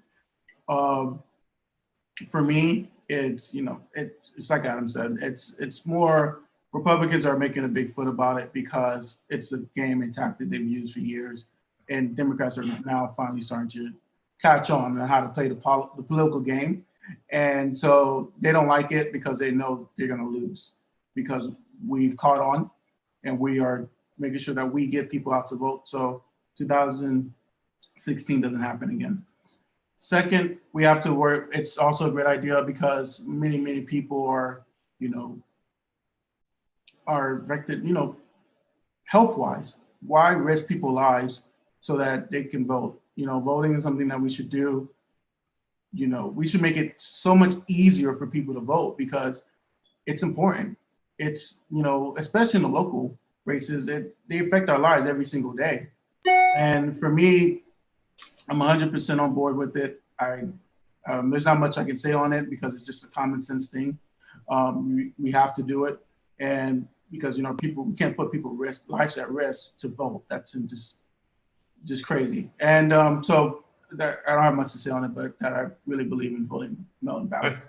F: For me, it's, you know, it's like Adam said, it's more Republicans are making a big foot about it because it's a game and tactic they've used for years, and Democrats are now finally starting to catch on how to play the political game. And so they don't like it because they know they're going to lose, because we've caught on and we are making sure that we get people out to vote. So 2016 doesn't happen again. Second, we have to work. It's also a great idea because many people are, you know, are affected, you know, health-wise. Why risk people's lives so that they can vote? You know, voting is something that we should do. You know, we should make it so much easier for people to vote because it's important. It's, you know, especially in the local races, they affect our lives every single day. And for me, I'm 100% on board with it. There's not much I can say on it because it's just a common sense thing. We have to do it. And because, you know, we can't put people's lives at risk to vote. That's just crazy. And so I don't have much to say on it, but that I really believe in voting mail-in ballots.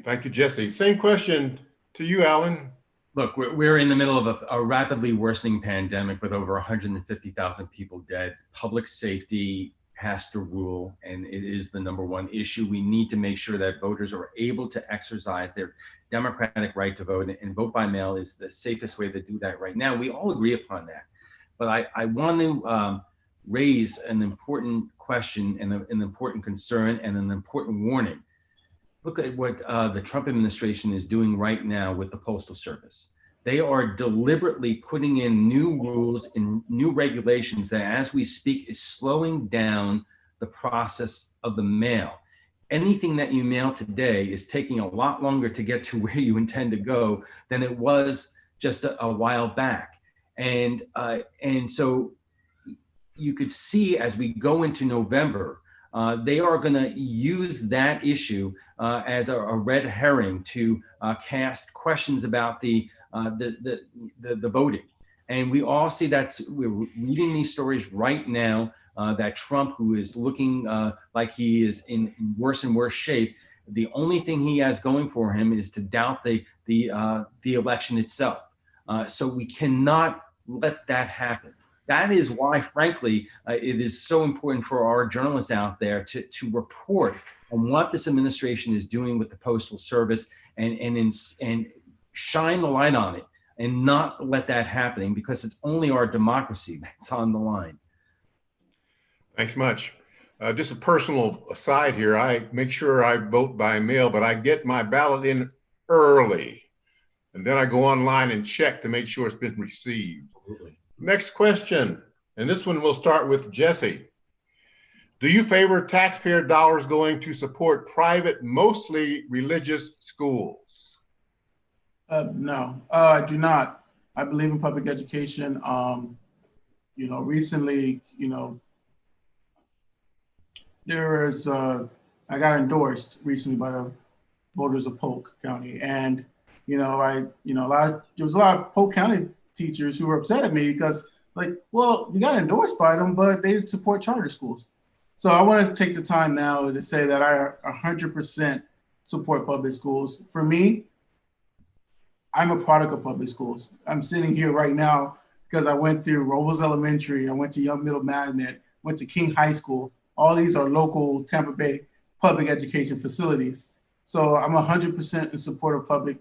D: Thank you, Jesse. Same question to you, Alan.
B: Look, we're in the middle of a rapidly worsening pandemic with over 150,000 people dead. Public safety has to rule, and it is the number one issue. We need to make sure that voters are able to exercise their democratic right to vote, and vote by mail is the safest way to do that right now. We all agree upon that. But I want to raise an important question and an important concern and an important warning. Look at what the Trump administration is doing right now with the Postal Service. They are deliberately putting in new rules and new regulations that, as we speak, is slowing down the process of the mail. Anything that you mail today is taking a lot longer to get to where you intend to go than it was just a while back. And so you could see as we go into November, they are going to use that issue as a red herring to cast questions about the voting. And we all see that. We're reading these stories right now that Trump, who is looking like he is in worse and worse shape, the only thing he has going for him is to doubt the election itself. So we cannot let that happen. That is why, frankly, it is so important for our journalists out there to report on what this administration is doing with the Postal Service and shine the light on it and not let that happen, because it's only our democracy that's on the line.
D: Thanks much. Just a personal aside here, I make sure I vote by mail, but I get my ballot in early. And then I go online and check to make sure it's been received.
B: Absolutely.
D: Next question, and this one we'll start with Jesse. Do you favor taxpayer dollars going to support private, mostly religious schools?
F: No, I do not. I believe in public education. Recently, there is, I got endorsed recently by the voters of Polk County, and there was a lot of Polk County teachers who were upset at me because, we got endorsed by them, but they support charter schools. So I want to take the time now to say that I 100% support public schools. For me, I'm a product of public schools. I'm sitting here right now because I went through Robles Elementary, I went to Young Middle Magnet, went to King High School. All these are local Tampa Bay public education facilities. So I'm 100% in support of public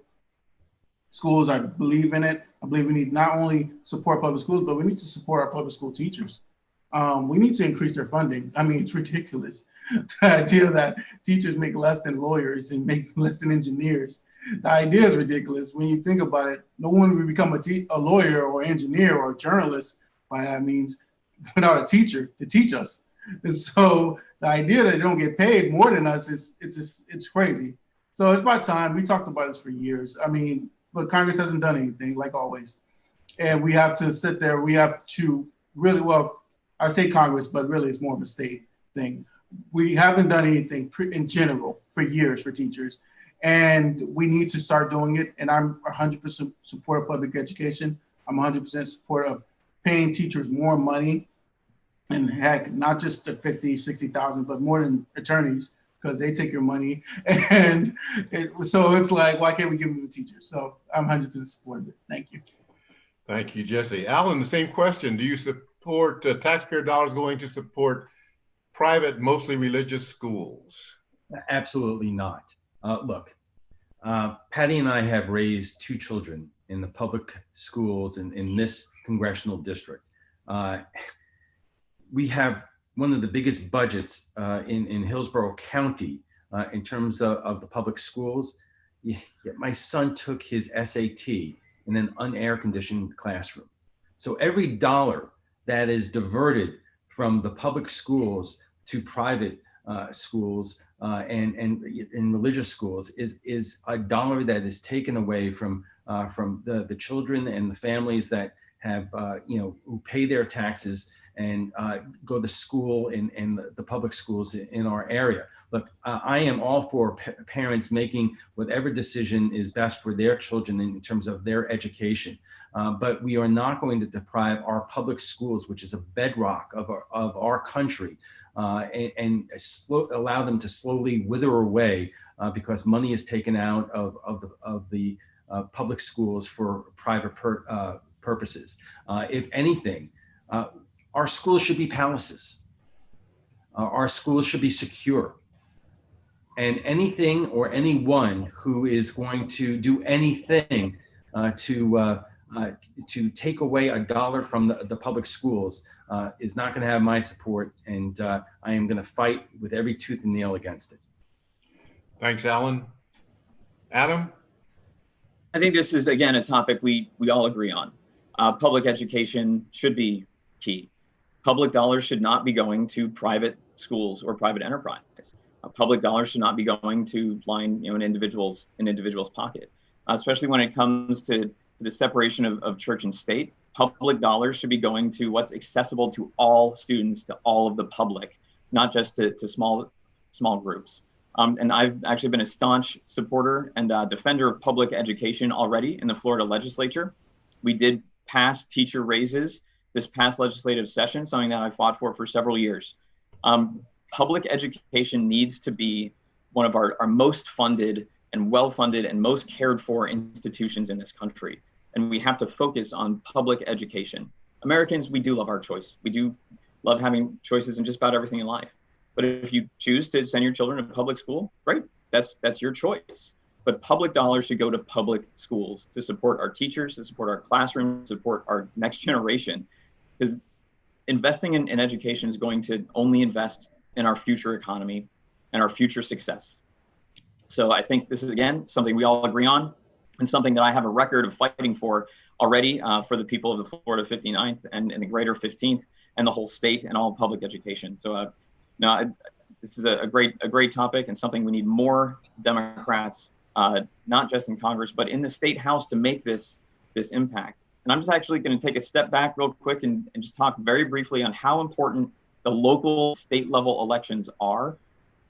F: schools. I believe in it. I believe we need not only support public schools, but we need to support our public school teachers. We need to increase their funding. I mean, it's ridiculous. The idea that teachers make less than lawyers and make less than engineers. The idea is ridiculous. When you think about it, no one would become a lawyer or engineer or journalist by that means without a teacher to teach us. And so the idea that they don't get paid more than us it's crazy. So it's about time. We talked about this for years. I mean, but Congress hasn't done anything, like always. And we have to sit there. We have to really, I say Congress, but really it's more of a state thing. We haven't done anything in general for years for teachers. And we need to start doing it. And I'm 100% support of public education. I'm 100% support of paying teachers more money. And heck, not just to 50, 60,000, but more than attorneys, because they take your money. And so it's like, why can't we give them to teachers? So I'm 100% supportive of it. Thank you.
D: Thank you, Jesse. Alan, the same question. Do you support taxpayer dollars going to support private, mostly religious schools?
B: Absolutely not. Look, Patty and I have raised 2 children in the public schools in this congressional district. We have one of the biggest budgets in Hillsborough County in terms of the public schools. Yet my son took his SAT in an unair-conditioned classroom. So every dollar that is diverted from the public schools to private schools and religious schools is a dollar that is taken away from the children and the families that have who pay their taxes and go to school in the public schools in our area. Look, I am all for parents making whatever decision is best for their children in terms of their education. But we are not going to deprive our public schools, which is a bedrock of our country, and allow them to slowly wither away because money is taken out of the public schools for private purposes. If anything, our schools should be palaces. Our schools should be secure. And anything or anyone who is going to do anything to to take away $1 from the public schools is not going to have my support, and I am going to fight with every tooth and nail against it.
D: Thanks, Alan. Adam?
E: I think this is, again, a topic we all agree on. Public education should be key. Public dollars should not be going to private schools or private enterprise. Public dollars should not be going to line an individual's pocket, especially when it comes to the separation of church and state. Public dollars should be going to what's accessible to all students, to all of the public, not just to small groups. And I've actually been a staunch supporter and defender of public education already in the Florida legislature. We did pass teacher raises this past legislative session, something that I fought for several years. Public education needs to be one of our most funded and well-funded and most cared for institutions in this country. And we have to focus on public education. Americans, we do love our choice. We do love having choices in just about everything in life. But if you choose to send your children to public school, great, that's your choice. But public dollars should go to public schools to support our teachers, to support our classrooms, to support our next generation. Because investing in education is going to only invest in our future economy and our future success. So I think this is, again, something we all agree on, and something that I have a record of fighting for already for the people of the Florida 59th and the greater 15th and the whole state and all public education. So this is a great topic, and something we need more Democrats, not just in Congress, but in the state house to make this impact. And I'm just actually going to take a step back real quick and just talk very briefly on how important the local state level elections are.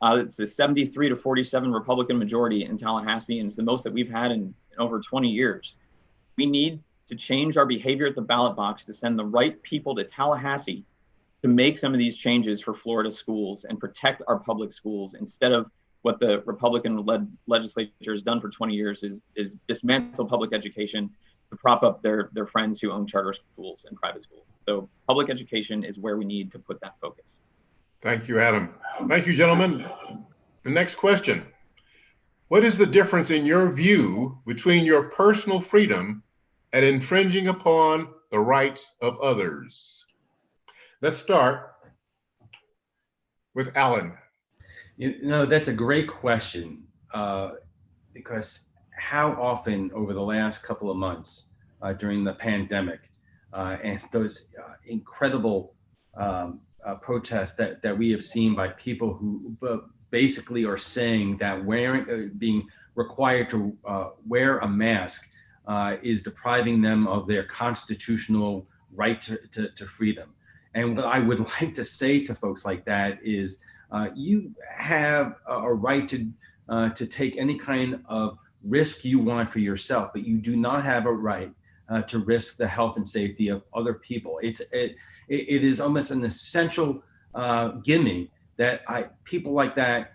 E: It's a 73-47 Republican majority in Tallahassee, and it's the most that we've had in over 20 years. We need to change our behavior at the ballot box to send the right people to Tallahassee to make some of these changes for Florida schools and protect our public schools, instead of what the Republican-led legislature has done for 20 years is dismantle public education to prop up their friends who own charter schools and private schools. So public education is where we need to put that focus.
D: Thank you, Adam. Thank you, gentlemen. The next question. What is the difference in your view between your personal freedom and infringing upon the rights of others? Let's start with Alan.
B: That's a great question, because how often over the last couple of months during the pandemic and those incredible protests that we have seen by people who basically are saying that being required to wear a mask is depriving them of their constitutional right to freedom. And what I would like to say to folks like that is, you have a right to take any kind of risk you want for yourself, but you do not have a right to risk the health and safety of other people. It is almost an essential gimme that people like that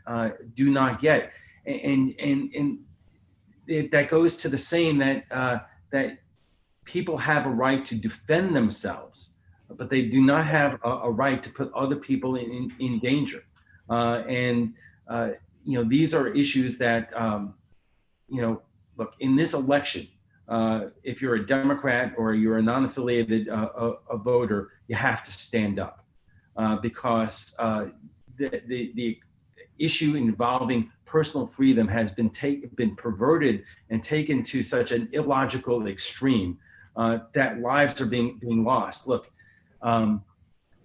B: do not get, and that goes to the saying that people have a right to defend themselves, but they do not have a right to put other people in danger. These are issues that, look, in this election, if you're a Democrat or you're a non-affiliated a voter, you have to stand up because the issue involving personal freedom has been perverted and taken to such an illogical extreme that lives are being lost. Look,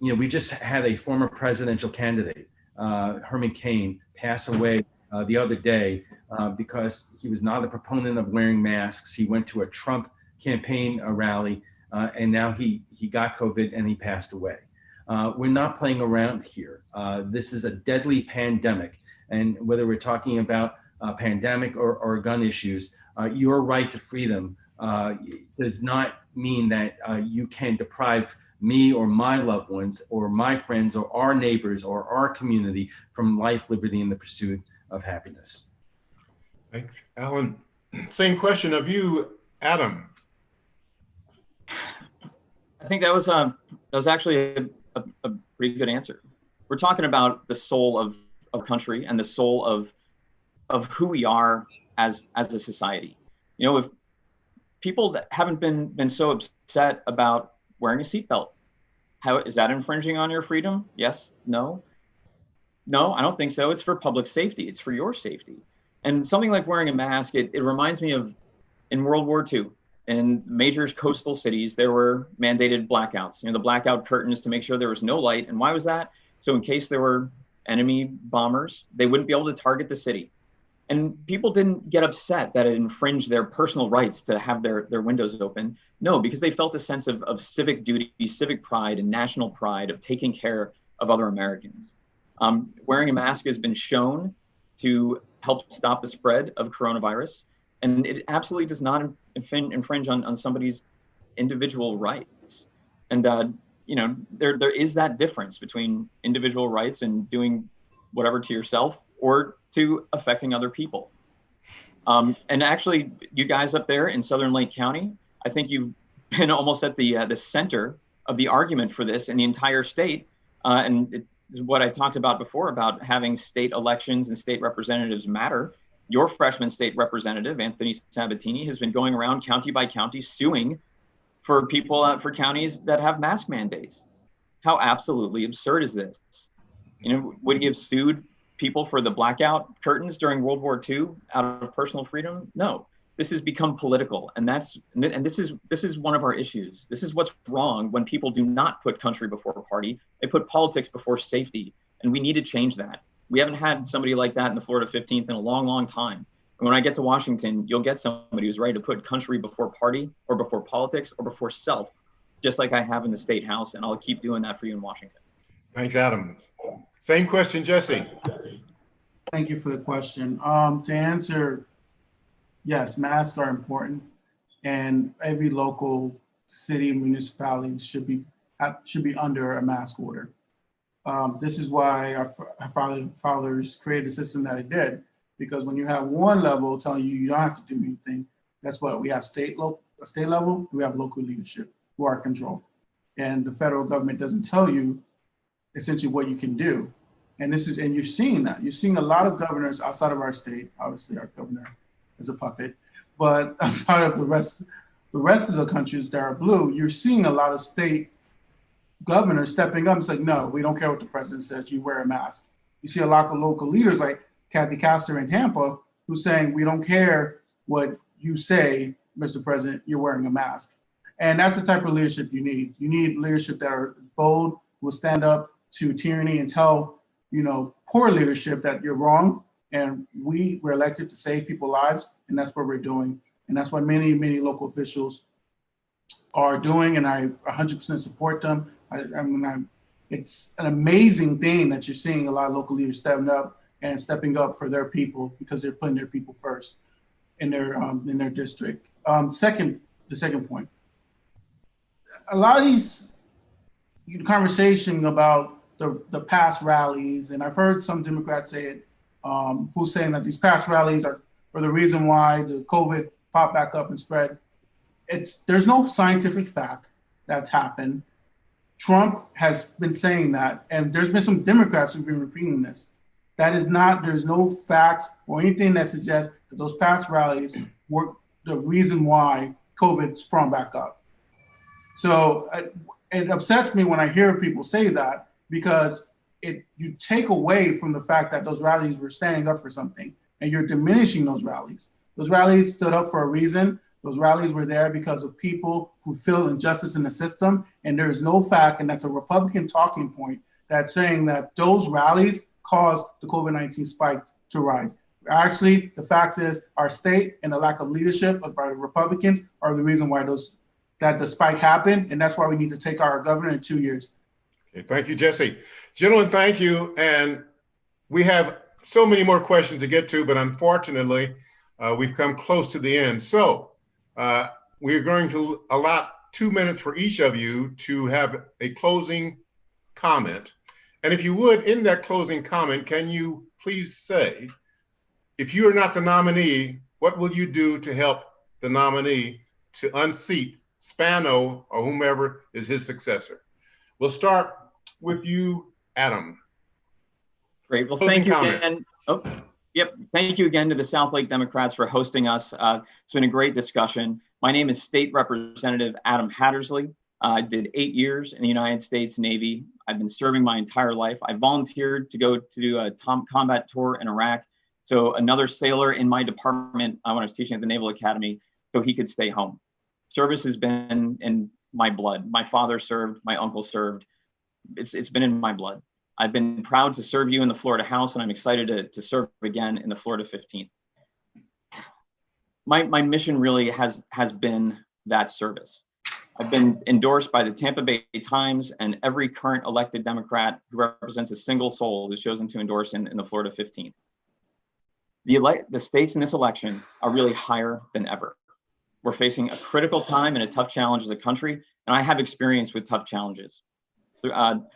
B: we just had a former presidential candidate, Herman Cain, pass away the other day because he was not a proponent of wearing masks. He went to a Trump campaign rally, and now he got COVID and he passed away. We're not playing around here. This is a deadly pandemic, and whether we're talking about pandemic or gun issues, your right to freedom does not mean that you can deprive me or my loved ones or my friends or our neighbors or our community from life, liberty, and the pursuit of happiness.
D: Thanks, Alan. Same question of you, Adam.
E: I think that was actually a pretty good answer. We're talking about the soul of country and the soul of who we are as a society. If people that haven't been so upset about wearing a seatbelt. How is that infringing on your freedom? Yes, no. No, I don't think so. It's for public safety. It's for your safety. And something like wearing a mask, it reminds me of in World War II, in major coastal cities, there were mandated blackouts, the blackout curtains to make sure there was no light. And why was that? So in case there were enemy bombers, they wouldn't be able to target the city. And people didn't get upset that it infringed their personal rights to have their windows open. No, because they felt a sense of civic duty, civic pride, and national pride of taking care of other Americans. Wearing a mask has been shown to help stop the spread of coronavirus, and it absolutely does not infringe on somebody's individual rights. And there is that difference between individual rights and doing whatever to yourself or to affecting other people. And actually, you guys up there in Southern Lake County, I think you've been almost at the center of the argument for this in the entire state. And it is what I talked about before about having state elections and state representatives matter. Your freshman state representative, Anthony Sabatini, has been going around county by county suing for people, for counties that have mask mandates. How absolutely absurd is this? Would he have sued people for the blackout curtains during World War II out of personal freedom? No. This has become political, and this is one of our issues. This is what's wrong when people do not put country before party. They put politics before safety, and we need to change that. We haven't had somebody like that in the Florida 15th in a long, long time. And when I get to Washington, you'll get somebody who's ready to put country before party or before politics or before self, just like I have in the State House, and I'll keep doing that for you in Washington.
D: Thanks, Adam. Same question, Jesse.
F: Thank you for the question. To answer, yes, masks are important, and every local city and municipality should be under a mask order. This is why our fathers created a system that it did, because when you have one level telling you don't have to do anything, that's what we have state level, we have local leadership who are in control. And the federal government doesn't tell you essentially what you can do. And you're seeing that. You're seeing a lot of governors outside of our state, obviously our governor is a puppet, but outside of the rest of the countries that are blue, you're seeing a lot of state governors stepping up and saying, no, we don't care what the president says, you wear a mask. You see a lot of local leaders like Kathy Castor in Tampa, who's saying, we don't care what you say, Mr. President, you're wearing a mask. And that's the type of leadership you need. You need leadership that are bold, will stand up to tyranny and tell, poor leadership that you're wrong. And we're elected to save people's lives, and that's what we're doing. And that's what many, many local officials are doing, and I 100% support them. It's an amazing thing that you're seeing a lot of local leaders stepping up for their people, because they're putting their people first in their district. The second point, a lot of these conversation about the past rallies, and I've heard some Democrats say it, who's saying that these past rallies are the reason why the COVID popped back up and spread. There's no scientific fact that's happened. Trump has been saying that, and there's been some Democrats who've been repeating this. There's no facts or anything that suggests that those past rallies were the reason why COVID sprung back up. So it upsets me when I hear people say that, because you take away from the fact that those rallies were standing up for something, and you're diminishing those rallies. Those rallies stood up for a reason. Those rallies were there because of people who feel injustice in the system, and there is no fact, and that's a Republican talking point, that's saying that those rallies caused the COVID-19 spike to rise. Actually, the fact is our state and the lack of leadership by the Republicans are the reason why that the spike happened, and that's why we need to take our governor in 2 years.
D: Okay, thank you, Jesse. Gentlemen, thank you. And we have so many more questions to get to, but unfortunately, we've come close to the end. So we're going to allot 2 minutes for each of you to have a closing comment. And if you would, in that closing comment, can you please say, if you are not the nominee, what will you do to help the nominee to unseat Spano or whomever is his successor? We'll start with you, Adam.
E: Great. Well,
D: Closing
E: thank you
D: comment.
E: again. Thank you again to the South Lake Democrats for hosting us. It's been a great discussion. My name is State Representative Adam Hattersley. I did 8 years in the United States Navy. I've been serving my entire life. I volunteered to go to do a combat tour in Iraq. So another sailor in my department, when I was teaching at the Naval Academy, so he could stay home. Service has been in my blood. My father served, my uncle served. It's been in my blood. I've been proud to serve you in the Florida House, and I'm excited to serve again in the Florida 15th. My mission really has been that service. I've been endorsed by the Tampa Bay Times, and every current elected Democrat who represents a single soul is chosen to endorse in the Florida 15th. The stakes in this election are really higher than ever. We're facing a critical time and a tough challenge as a country, and I have experience with tough challenges. I'm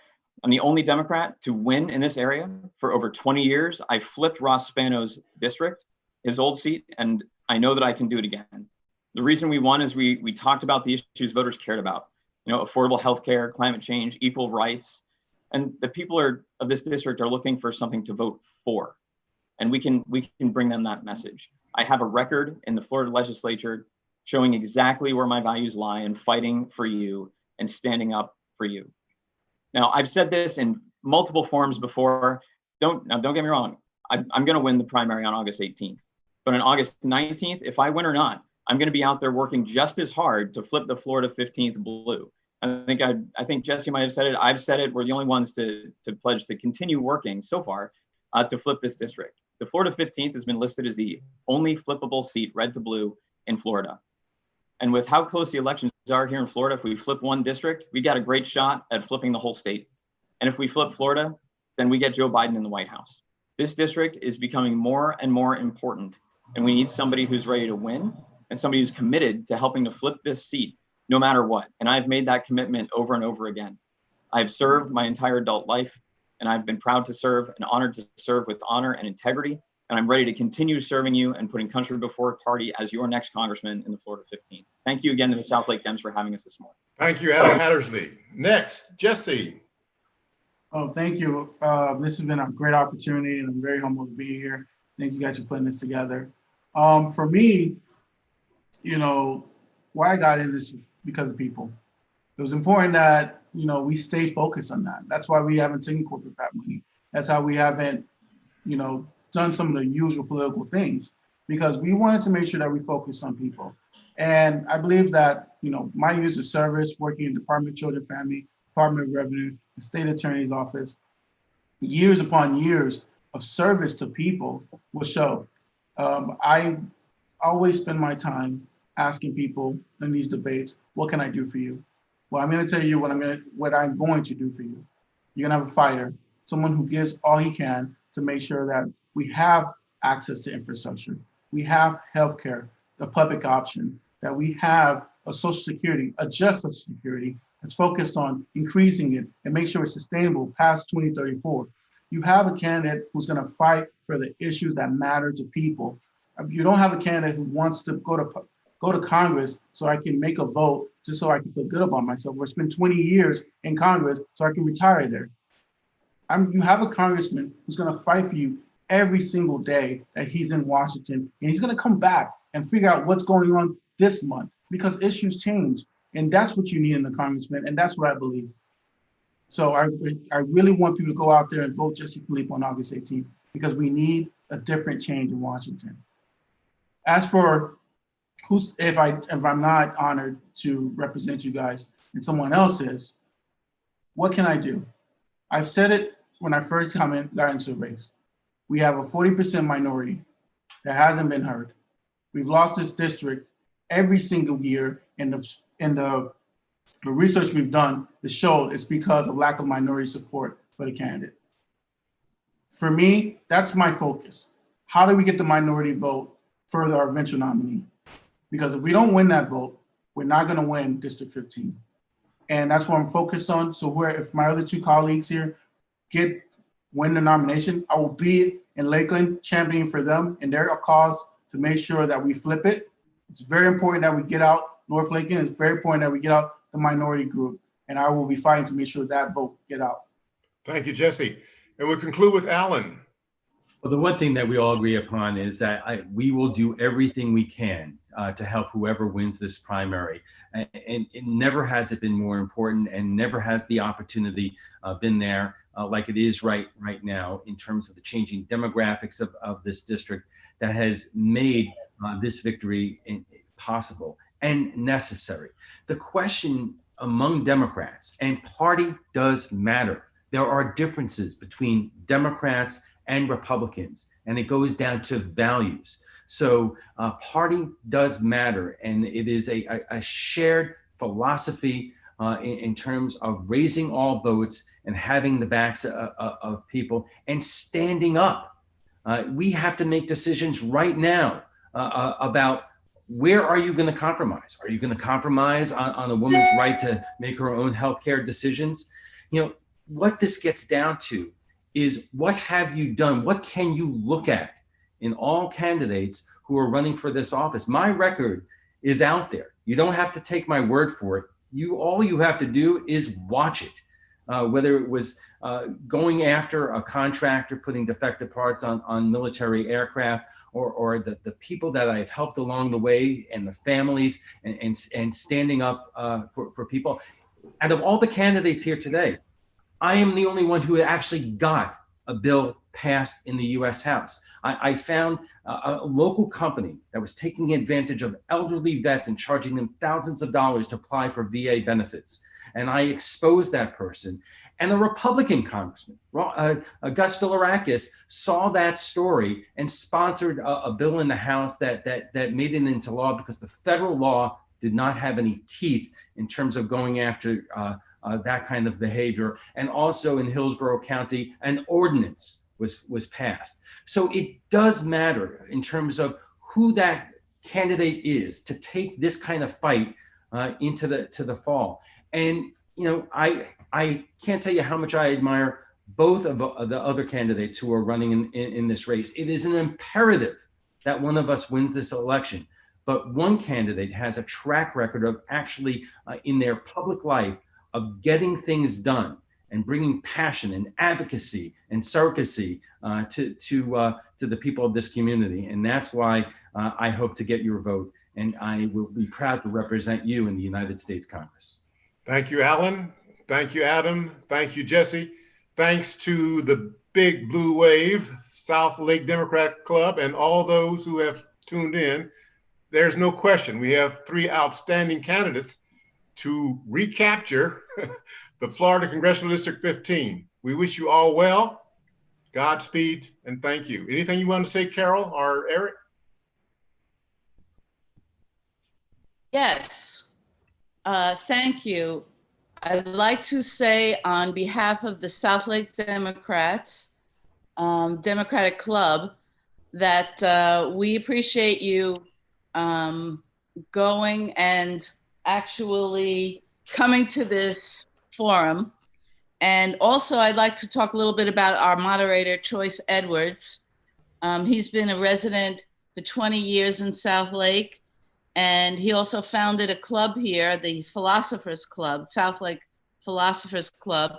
E: the only Democrat to win in this area for over 20 years. I flipped Ross Spano's district, his old seat, and I know that I can do it again. The reason we won is we talked about the issues voters cared about, affordable health care, climate change, equal rights. And the people of this district are looking for something to vote for. And we can bring them that message. I have a record in the Florida legislature showing exactly where my values lie and fighting for you and standing up for you. Now, I've said this in multiple forums before. Don't get me wrong. I'm going to win the primary on August 18th. But on August 19th, if I win or not, I'm going to be out there working just as hard to flip the Florida 15th blue. I think Jesse might have said it. I've said it. We're the only ones to pledge to continue working so far to flip this district. The Florida 15th has been listed as the only flippable seat, red to blue, in Florida. And with how close the elections are here in Florida, if we flip one district, we got a great shot at flipping the whole state. And if we flip Florida, then we get Joe Biden in the White House. This district is becoming more and more important. And we need somebody who's ready to win and somebody who's committed to helping to flip this seat no matter what. And I've made that commitment over and over again. I've served my entire adult life, and I've been proud to serve and honored to serve with honor and integrity. And I'm ready to continue serving you and putting country before party as your next congressman in the Florida 15th. Thank you again to the South Lake Dems for having us this morning.
D: Thank you, Adam Hattersley. Next, Jesse.
F: Oh, thank you. This has been a great opportunity, and I'm very humbled to be here. Thank you guys for putting this together. For me, why I got in this was because of people. It was important that, we stay focused on that. That's why we haven't taken corporate PAC money. That's how we haven't, done some of the usual political things, because we wanted to make sure that we focus on people. And I believe that, my years of service, working in Department of Children, Family, Department of Revenue, the State Attorney's Office, years upon years of service to people will show. I always spend my time asking people in these debates, what can I do for you? Well, I'm going to tell you what I'm going to do for you. You're going to have a fighter, someone who gives all he can to make sure that we have access to infrastructure, we have healthcare, the public option, that we have a Social Security, a just Social Security that's focused on increasing it and make sure it's sustainable past 2034. You have a candidate who's going to fight for the issues that matter to people. You don't have a candidate who wants to go to Congress so I can make a vote just so I can feel good about myself, or spend 20 years in Congress so I can retire there. You have a congressman who's going to fight for you every single day that he's in Washington, and he's going to come back and figure out what's going on this month, because issues change, and that's what you need in a congressman, and that's what I believe. So I really want people to go out there and vote Jesse Philippe on August 18th, because we need a different change in Washington. As for if I'm not honored to represent you guys and someone else is, what can I do? I've said it when I first got into the race. We have a 40% minority that hasn't been heard. We've lost this district every single year, and the research we've done has showed it's because of lack of minority support for the candidate. For me, that's my focus. How do we get the minority vote for our eventual nominee? Because if we don't win that vote, we're not going to win District 15. And that's what I'm focused on. So if my other two colleagues here win the nomination, I will be in Lakeland championing for them and their cause to make sure that we flip it. It's very important that we get out North Lakeland. It's very important that we get out the minority group. And I will be fighting to make sure that vote get out.
D: Thank you, Jesse. And we'll conclude with Alan.
B: Well, the one thing that we all agree upon is that we will do everything we can to help whoever wins this primary. And it never has it been more important, and never has the opportunity been there like it is right now, in terms of the changing demographics of this district, that has made this victory possible and necessary. The question among Democrats, and party does matter. There are differences between Democrats and Republicans, and it goes down to values. So party does matter, and it is a shared philosophy in terms of raising all boats and having the backs of people and standing up. We have to make decisions right now about, where are you going to compromise? Are you going to compromise on a woman's right to make her own healthcare decisions? You know, what this gets down to is, what have you done? What can you look at in all candidates who are running for this office? My record is out there. You don't have to take my word for it. All you have to do is watch it. Whether it was going after a contractor putting defective parts on military aircraft, or the people that I've helped along the way, and the families, and standing up for people. Out of all the candidates here today, I am the only one who actually got a bill passed in the US House. I found a local company that was taking advantage of elderly vets and charging them thousands of dollars to apply for VA benefits. And I exposed that person. And a Republican congressman, Gus Villarackis, saw that story and sponsored a bill in the House that made it into law, because the federal law did not have any teeth in terms of going after that kind of behavior. And also in Hillsborough County, an ordinance was passed. So it does matter in terms of who that candidate is to take this kind of fight into the fall. And you know, I can't tell you how much I admire both of the other candidates who are running in this race. It is an imperative that one of us wins this election. But one candidate has a track record of actually in their public life of getting things done and bringing passion and advocacy and surrogacy to the people of this community. And that's why I hope to get your vote. And I will be proud to represent you in the United States Congress.
D: Thank you, Alan. Thank you, Adam. Thank you, Jesse. Thanks to the Big Blue Wave, South Lake Democrat Club, and all those who have tuned in. There's no question we have three outstanding candidates to recapture the Florida Congressional District 15. We wish you all well, Godspeed, and thank you. Anything you want to say, Carol or Eric?
G: Yes, thank you. I'd like to say on behalf of the South Lake Democrats, Democratic Club, that we appreciate you going and actually coming to this forum. And also I'd like to talk a little bit about our moderator, Choice Edwards. He's been a resident for 20 years in South Lake. And he also founded a club here, the Philosophers Club, South Lake Philosophers Club.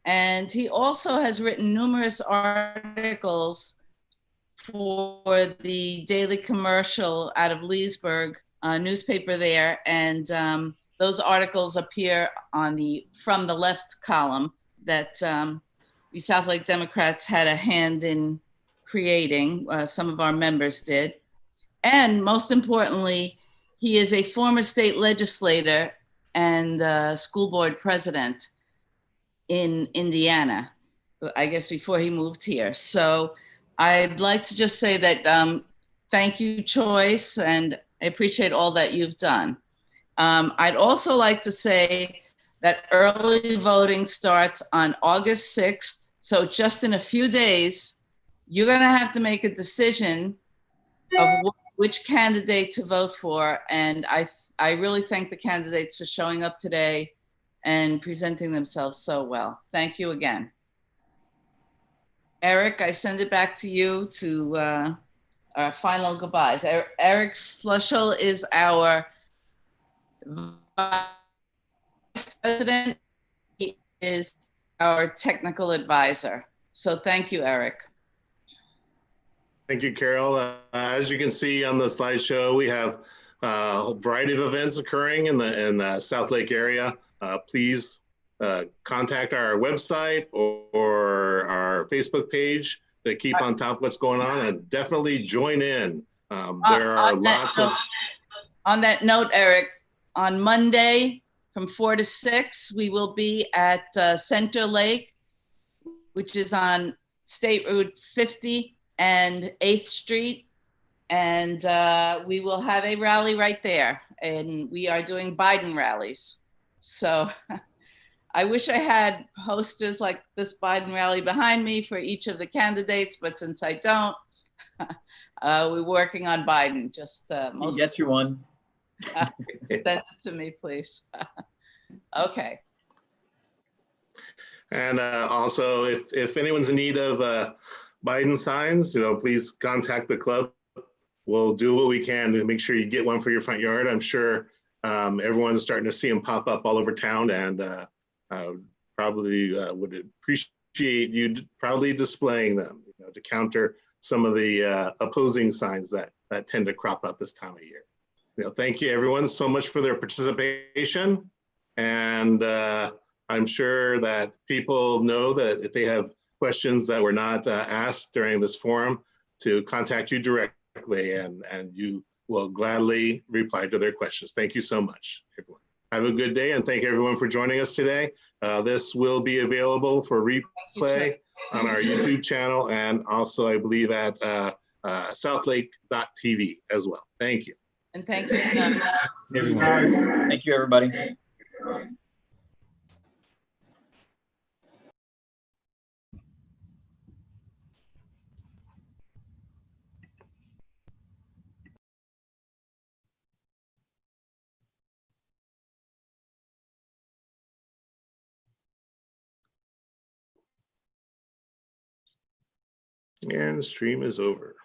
G: And he also has written numerous articles for the Daily Commercial out of Leesburg, newspaper there. And those articles appear on the From the Left column that the South Lake Democrats had a hand in creating. Some of our members did. And most importantly, he is a former state legislator and school board president in Indiana, I guess before he moved here. So I'd like to just say that thank you, Choice, and I appreciate all that you've done. I'd also like to say that early voting starts on August 6th. So just in a few days, you're gonna have to make a decision of which candidate to vote for. And I really thank the candidates for showing up today and presenting themselves so well. Thank you again. Eric, I send it back to you to our final goodbyes. Eric Schlussel is our vice president. He is our technical advisor. So thank you, Eric.
A: Thank you, Carol. As you can see on the slideshow, we have a variety of events occurring in the South Lake area. Please contact our website or our Facebook page to keep on top of what's going on, and definitely join in. There are lots of.
G: On that note, Eric, on Monday from 4 to 6, we will be at Center Lake, which is on State Route 50 and 8th Street. And we will have a rally right there. And we are doing Biden rallies. So I wish I had posters like this Biden rally behind me for each of the candidates, but since I don't, we're working on Biden. Just
E: He gets you one.
G: Send it to me, please. Okay.
A: And also, if anyone's in need of Biden signs, please contact the club. We'll do what we can to make sure you get one for your front yard. I'm sure everyone's starting to see them pop up all over town, and probably would appreciate you probably displaying them, to counter some of the opposing signs that tend to crop up this time of year. Thank you everyone so much for their participation, and I'm sure that people know that if they have questions that were not asked during this forum, to contact you directly, and you will gladly reply to their questions. Thank you so much, everyone. Have a good day, and thank everyone for joining us today. This will be available for replay on our YouTube channel, and also I believe at southlake.tv as well. Thank you.
G: And thank you.
E: Everyone. Thank you, everybody.
A: And the stream is over.